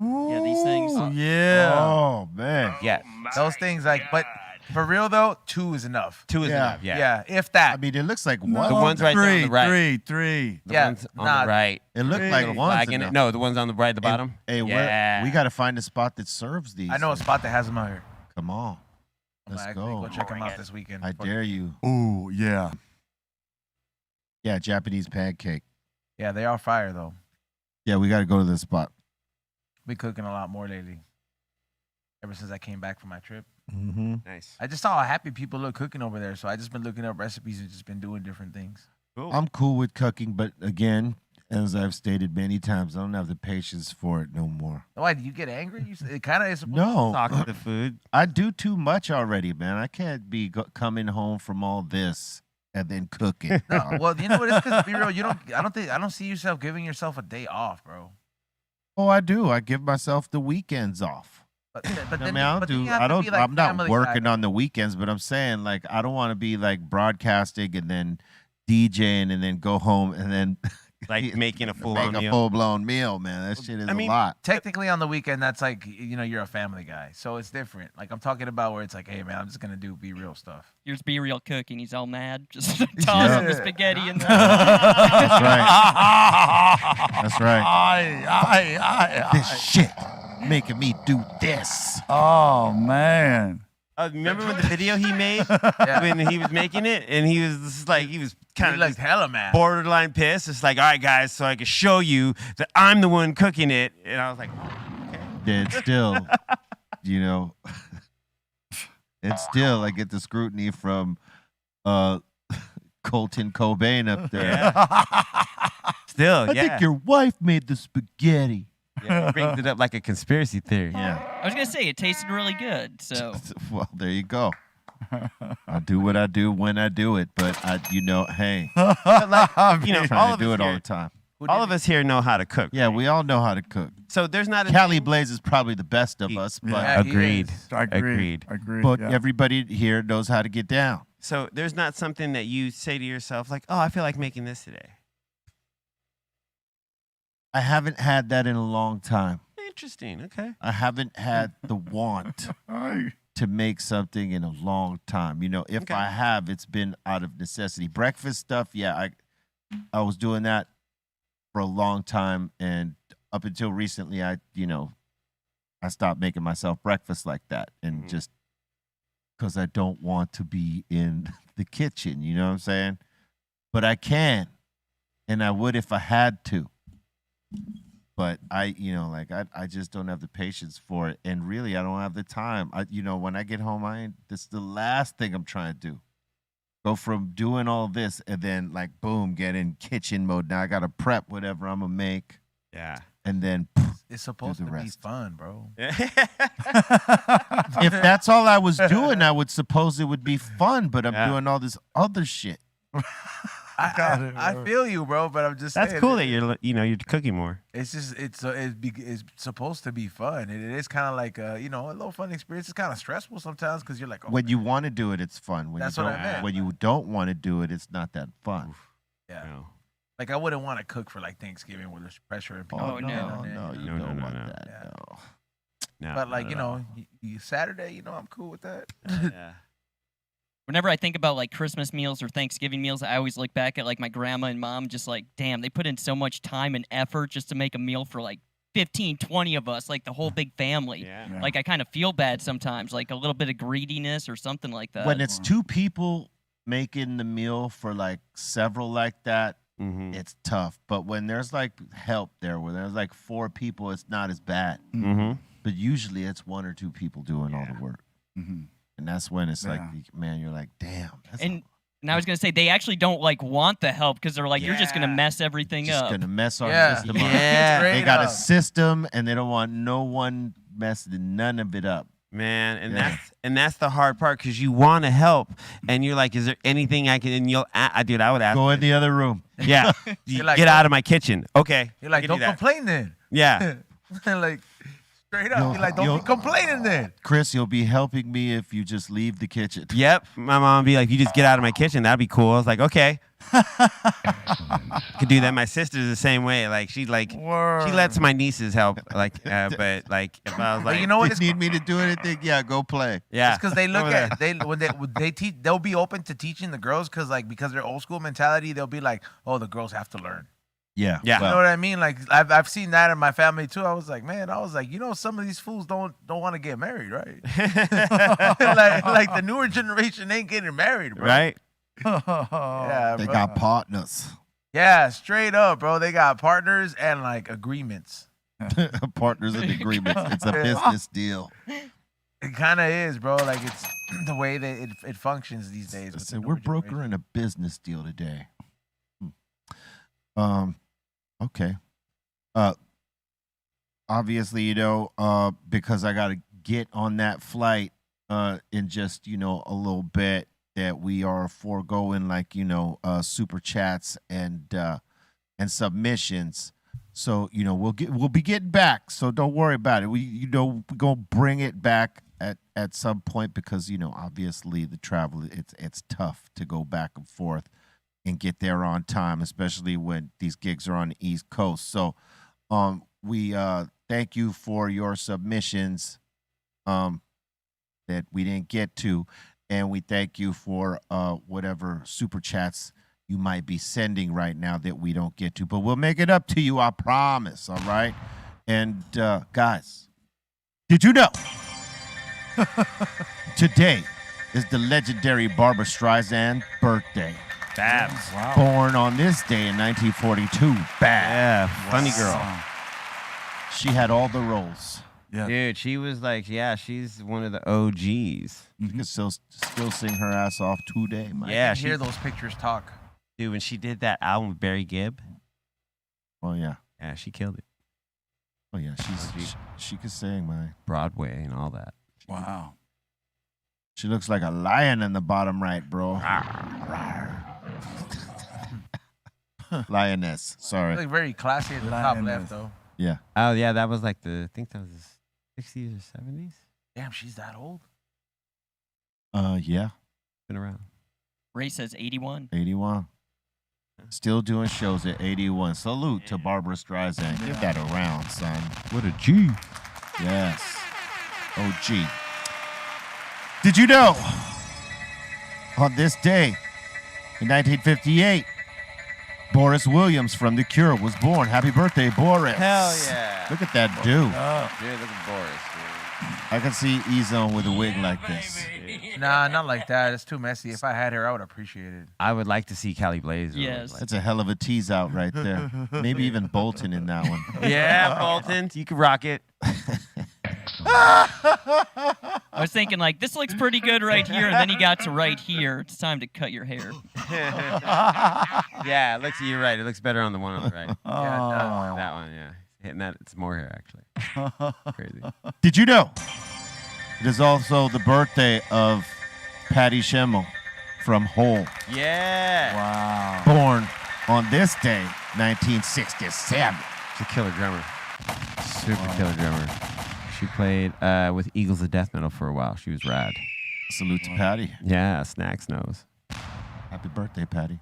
Yeah, these things. Yeah. Oh man. Yeah. Those things but for real though, 2 is enough. 2 is enough. Yeah. Yeah, if that. I mean, it looks like The one. ones right there on the right. Three. The Yeah, ones on nah, the right. It looked Three. like Little one's flag in it. enough. No, the ones on the right at the bottom. Hey, yeah. we got to find a spot that serves these. I know a spot that has them out here. Come on. I'm Let's gonna go. go check them out this weekend. I dare you. Ooh, yeah. Yeah, Japanese pancake. Yeah, they are fire though. Yeah, we got to go to this spot. Been cooking a lot more lately. Ever since I came back from my trip. Mm-hmm. Nice. I just saw how happy people look cooking over there, so I just been looking up recipes and just been doing different things. Cool. I'm cool with cooking, but again, as I've stated many times, I don't have the patience for it no more. Why do you get angry? It kind of is supposed No. Talk to the food. I do too much already, man. I can't be coming home from all this and then cooking. No, well, you know what? It's because be real. I don't see yourself giving yourself a day off, bro. Oh, I do. I give myself the weekends off. But I then, mean, but then you have to be like I'm not Family working Guy. on the weekends, but I'm saying like I don't want to be like broadcasting and then DJing and then go home and then Like making a make full-on a meal. full-blown meal, man. That shit is a lot. Technically, on the weekend, that's like you're a family guy, so it's different. Like I'm talking about where it's like, hey man, I'm just gonna be real stuff. Here's Be Real cooking. He's all mad. Just tossing the spaghetti in there. That's right. That's right. This shit making me do this. Oh man. Remember when the video he made when he was making it, and he was just like he was kind of like hella mad, borderline pissed. It's like, all right, guys, so I can show you that I'm the one cooking it, and I was like, then still, you know, and still I get the scrutiny from Colton Cobain up there. Still, I think your wife made the spaghetti. Yeah, he brings it up like a conspiracy theory. Yeah. I was gonna say it tasted really good. So Well, there you go. I do what I do when I do it, but hey, trying to do it all the time. All of us here know how to cook. Yeah, we all know how to cook. So there's not a Cali Blaze is probably the best of us, but Agreed. Agreed. But everybody here knows how to get down. So there's not something that you say to yourself like, "Oh, I feel like making this today." I haven't had that in a long time. Interesting. Okay. I haven't had the want to make something in a long time. If I have, it's been out of necessity. Breakfast stuff, yeah, I was doing that for a long time, and up until recently, I stopped making myself breakfast like that, and just because I don't want to be in the kitchen. You know what I'm saying? But I can, and I would if I had to. But I just don't have the patience for it, and really, I don't have the time. When I get home, this is the last thing I'm trying to do. Go from doing all this and then boom, get in kitchen mode. Now I gotta prep whatever I'm gonna make. Yeah, and then it's supposed to be fun, bro. If that's all I was doing, I would suppose it would be fun. But I'm doing all this other shit. I feel you, bro, but I'm just That's saying, cool that you're cooking more. It's just it's supposed to be fun, and it is kind of like a little fun experience. It's kind of stressful sometimes because you're like, when you want to do it, it's fun. When That's you what don't, I meant. When you don't want to do it, it's not that fun. yeah. Like I wouldn't want to cook for Thanksgiving where there's pressure and people. No, you don't want that. No. But Saturday, I'm cool with that. Yeah. whenever I think about Christmas meals or Thanksgiving meals, I always look back at my grandma and mom, just damn, they put in so much time and effort just to make a meal for 15, 20 of us, the whole big family. Yeah. I kind of feel bad sometimes, a little bit of greediness or something like that. When it's two people making the meal for several like that, it's tough. But when there's help there, where there's 4 people, it's not as bad. But usually it's 1 or 2 people doing all the work. And that's when it's man, you're damn. And I was gonna say they actually don't want the help because they're you're just gonna mess everything just up. gonna mess our system up. They got a system and they don't want no one messing none of it up. Man, and that's the hard part because you want to help and you're is there anything I can? And dude, I would ask. Go in the other room. Yeah, get out of my kitchen. Okay, you're don't complain then. Yeah, straight up. You're don't be complaining then. Chris, you'll be helping me if you just leave the kitchen. Yep. My mom would be you just get out of my kitchen. That'd be cool. I was okay. Could do that. My sister's the same way. She lets my nieces help. But if I was you know what? If you need me to do anything, yeah, go play. Yeah. It's because they look at when they teach, they'll be open to teaching the girls because they're old school mentality. They'll be oh, the girls have to learn. Yeah. Yeah. You know what I mean? I've seen that in my family too. I was man, some of these fools don't want to get married, right? The newer generation ain't getting married, bro. Right? Yeah, they bro. got partners. Yeah, straight up, bro. They got partners and agreements. Partners and agreements. It's a business deal. It kind of is, bro. It's the way that it functions these days. with the we're newer brokering a business deal today. Okay. Obviously, because I got to get on that flight in just, a little bit, that we are foregoing super chats and submissions. So, we'll be getting back. So don't worry about it. We're going to bring it back at some point because, obviously the travel, it's tough to go back and forth and get there on time, especially when these gigs are on the East Coast. So we thank you for your submissions that we didn't get to, and we thank you for whatever super chats you might be sending right now that we don't get to. But we'll make it up to you, I promise, all right? And guys, did you know today is the legendary Barbra Streisand birthday? Babs. Wow. Born on this day in 1942. Babs. Yeah, funny girl. She had all the roles. Yeah. Dude, she was like, yeah, she's one of the OGs. You can still sing her ass off today, man. Yeah, I can hear those pictures talk. Dude, when she did that album with Barry Gibb. Oh yeah. Yeah, she killed it. Oh yeah, she can sing, man. Broadway and all that. Wow. She looks like a lion in the bottom right, bro. Lioness. Sorry. Look very classy at the top left, though. Yeah. Oh yeah, that was like I think that was the 60s or 70s. Damn, she's that old. Yeah. Been around. Ray says 81. 81. Still doing shows at 81. Salute to Barbara Streisand. Give that a round, son. What a G. Yes. OG. Did you know on this day in 1958, Boris Williams from The Cure was born? Happy birthday, Boris. Hell yeah. Look at that dude. Dude, look at Boris. Dude. I can see E-Zone with a wig like this. Nah, not like that. It's too messy. If I had her, I would appreciate it. I would like to see Callie Blaze. Yes. That's a hell of a tease out right there. Maybe even Bolton in that one. Yeah, Bolton. You can rock it. I was thinking, like, this looks pretty good right here, and then he got to right here. It's time to cut your hair. Yeah, you're right. It looks better on the one on the right. Yeah, that one, yeah. Hitting that, it's more hair, actually. Crazy. Did you know it is also the birthday of Patty Schemmel from Hole? Yeah. Wow. Born on this day, 1967. She's a killer drummer. Super killer drummer. She played with Eagles of Death Metal for a while. She was rad. Salute to Patty. Yeah, Snacks knows. Happy birthday, Patty.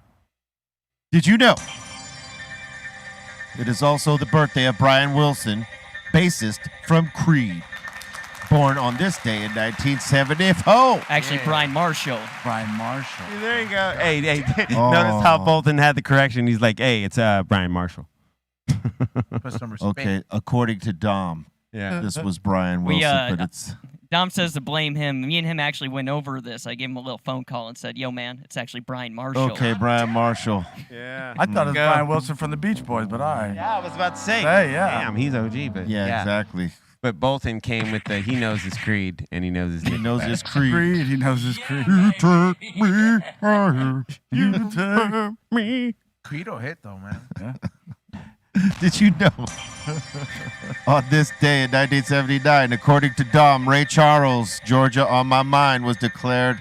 Did you know it is also the birthday of Brian Wilson, bassist from Creed? Born on this day in 1974. Actually, Brian Marshall. Brian Marshall. There you go. Hey, notice how Bolton had the correction. He's like, hey, it's Brian Marshall. Put some respect. Okay, according to Dom, this was Brian Wilson, but it's... Dom says to blame him. Me and him actually went over this. I gave him a little phone call and said, yo, man, it's actually Brian Marshall. Okay, Brian Marshall. Yeah. I thought it was Brian Wilson from the Beach Boys, but all right. Yeah, I was about to say. Hey, yeah. Damn, he's OG, but Yeah, exactly. But Bolton came with he knows his creed and he knows his He knows his creed. Creed, he knows his creed. You take me higher. You take me. Credo hit, though, man. Yeah. Did you know on this day in 1979, according to Dom, Ray Charles, Georgia on My Mind was declared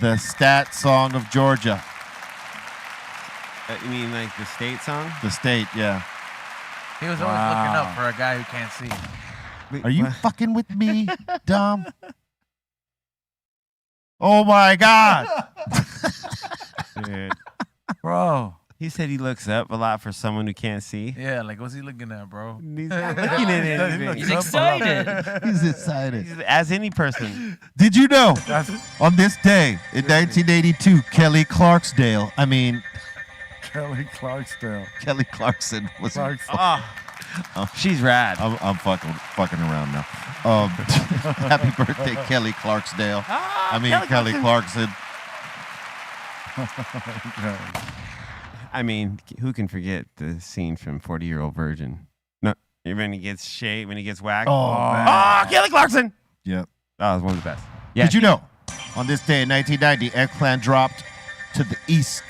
the stat song of Georgia. You mean like the state song? The state, yeah. He was always looking up for a guy who can't see. Are you fucking with me, Dom? Oh my God. Dude. Bro. He said he looks up a lot for someone who can't see. Yeah, like, what's he looking at, bro? He's not looking at anything. He's excited. He's excited. As any person. Did you know on this day in 1982, Kelly Clarkson was. She's rad. I'm fucking around now. Happy birthday, Kelly Clarksdale. Kelly Clarkson. I mean, who can forget the scene from 40-Year-Old Virgin? No, when he gets shaved, when he gets whacked. Oh, Kelly Clarkson. Yep. That was one of the best. Yeah. Did you know on this day in 1990, Eggplant dropped to the East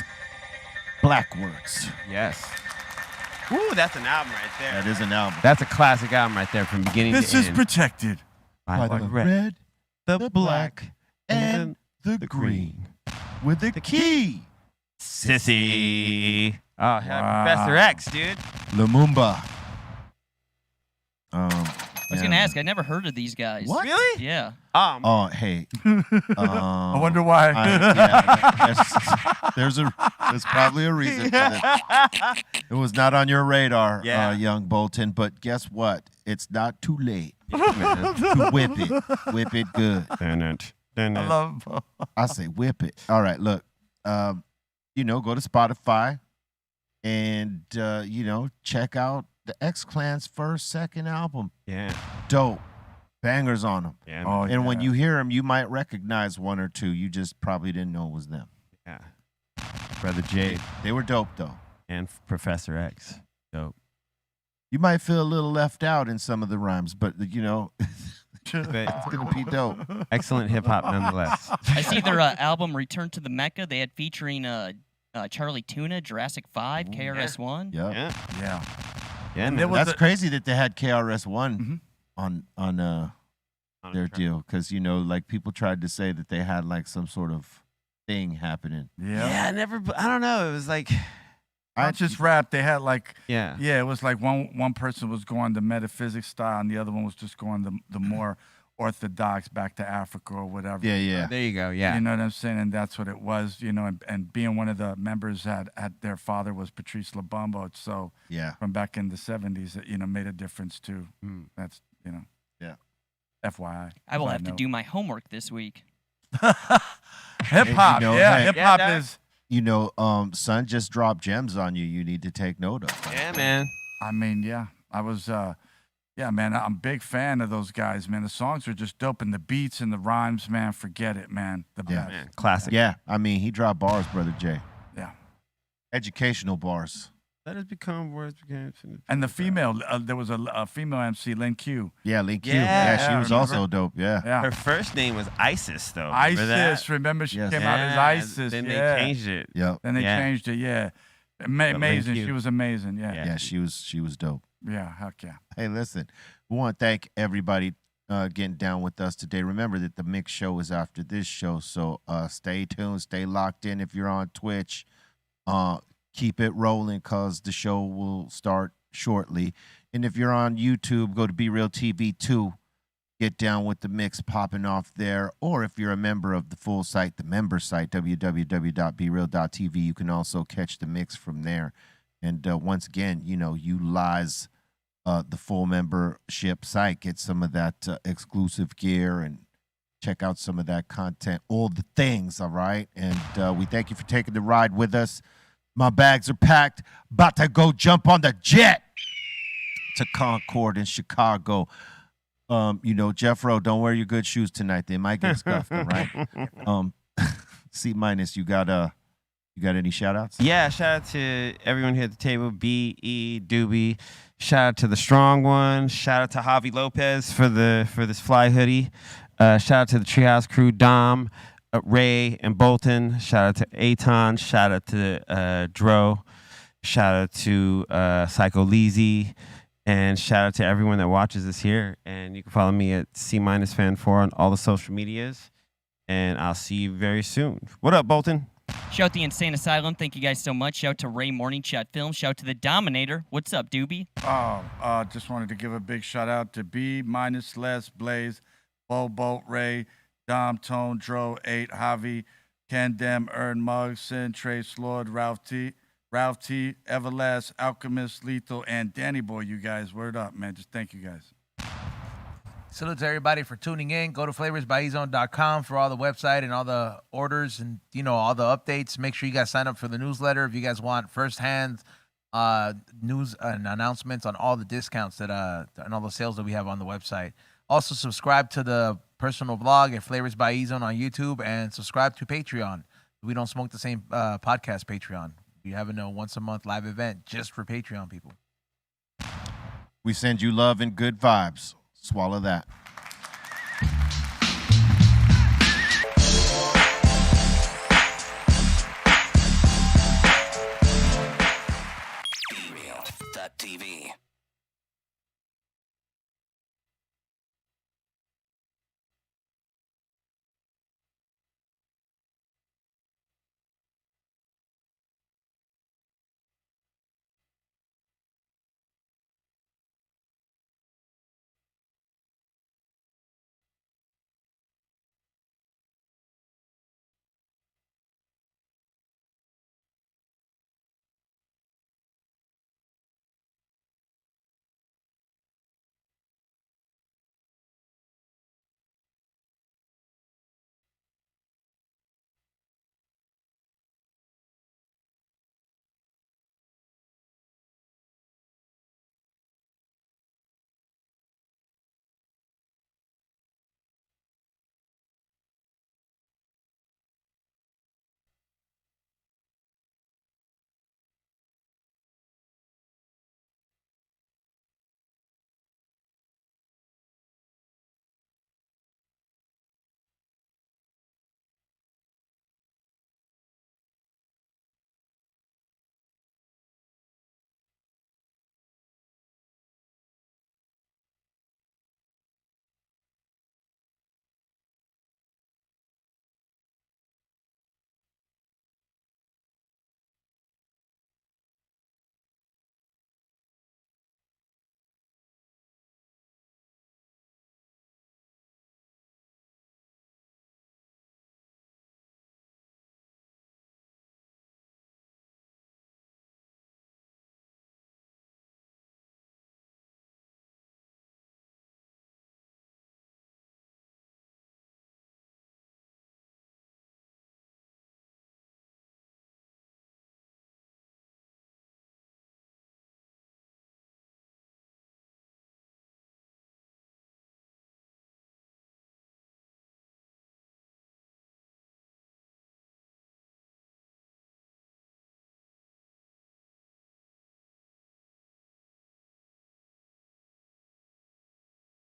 Blackwards? Yes. Ooh, that's an album right there. That is an album. That's a classic album right there from beginning This to is end. protected By the red, the black, and the green. With the key. Sissy. Oh, Professor X, dude. Lumumba. I was going to ask, I never heard of these guys. What? Really? Yeah. Oh, hey. I wonder why. There's probably a reason for this. It was not on your radar, young Bolton, but guess what? It's not too late to whip it. Whip it good. I love I say whip it. All right, look. Go to Spotify and, check out the X-Clan's second album. Yeah. Dope. Bangers on them. Yeah. Oh, and when you hear them, you might recognize one or two. You just probably didn't know it was them. Yeah. Brother Jade. They were dope, though. And Professor X. Dope. You might feel a little left out in some of the rhymes, but you know, it's gonna be dope. Excellent hip hop nonetheless. I see their album Return to the Mecca. They had featuring Charlie Tuna, Jurassic 5, KRS-One. Yep. Yeah. Yeah, And man. there was That's a- crazy that they had KRS-One on their deal, because you know, like people tried to say that they had like some sort of thing happening. Yeah, I don't know. It was like Not just rap. They had like Yeah. It was like one person was going the metaphysics style, and the other one was just going the more orthodox back to Africa or whatever. Yeah, yeah. There you go. Yeah. You know what I'm saying? And that's what it was. You know, and being one of the members had their father was Patrice Lubumbo, so Yeah. from back in the 70s, it, you know, made a difference too. That's, you know. Yeah. FYI. I will Side have to note. do my homework this week. Hip hop, You know, yeah, hey, hip hop is. You know, son just dropped gems on you. You need to take note of. Yeah, man. I mean, yeah, I was, yeah, man, I'm a big fan of those guys, man. The songs are just dope, and the beats and the rhymes, man, forget it, man. The Yeah, best. Classic. Yeah, I mean, he dropped bars, Brother Jay. Yeah. Educational bars. Let us become words. And the female, there was a female MC, Lin Q. Yeah, Link Q. Yeah, Yeah, she I was remember. also dope. Yeah. Yeah. Her first name was Isis, though. Remember that? ISIS, remember she Yes. came out as Yeah, ISIS. Then yeah. they changed it. Yep. Then they Yeah. changed it, yeah. Lin Amazing. Q. She was amazing, yeah. Yeah, she was dope. Yeah, heck yeah. Hey, listen, we want to thank everybody getting down with us today. Remember that the mix show is after this show, so stay tuned, stay locked in. If you're on Twitch, keep it rolling because the show will start shortly. And if you're on YouTube, go to BREALTV 2. Get down with the mix popping off there. Or if you're a member of the full site, the member site, www.breal.tv, you can also catch the mix from there. And once again, you know, utilize the full membership site, get some of that exclusive gear and check out some of that content, all the things, all right? And we thank you for taking the ride with us. My bags are packed, about to go jump on the jet to Concord in Chicago. You know, Jeffro, don't wear your good shoes tonight. They might get scuffed, all right? C minus, you got any shout outs? Yeah, shout out to everyone here at the table, B.E. Doobie. Shout out to the strong one. Shout out to Javi Lopez for this fly hoodie. Shout out to the Treehouse crew, Dom, Ray, and Bolton. Shout out to Aton. Shout out to Dro. Shout out to Psycho Leezy. And shout out to everyone that watches us here. And you can follow me at C-Fan4 on all the social medias. And I'll see you very soon. What up, Bolton? Shout out the Insane Asylum. Thank you guys so much. Shout out to Ray Morning Shot Film. Shout out to the Dominator. What's up, Doobie? Just wanted to give a big shout out to B, Les, Blaze, Bolt, Ray, Dom, Tone, Dro, 8, Javi, Ken Dem, Ern, Mugg, Sin, Trace, Lord, Ralph T, Everlast, Alchemist, Lethal, and Danny Boy, you guys. Word up, man. Just thank you guys. Salute to everybody for tuning in. Go to flavorsbyezone.com for all the website and all the orders and, you know, all the updates. Make sure you guys sign up for the newsletter if you guys want firsthand news and announcements on all the discounts that and all the sales that we have on the website. Also, subscribe to the personal blog at Flavors by E-Zone on YouTube and subscribe to Patreon. We don't smoke the same podcast Patreon. We have a once a month live event just for Patreon people. We send you love and good vibes. Swallow that. BREALTV.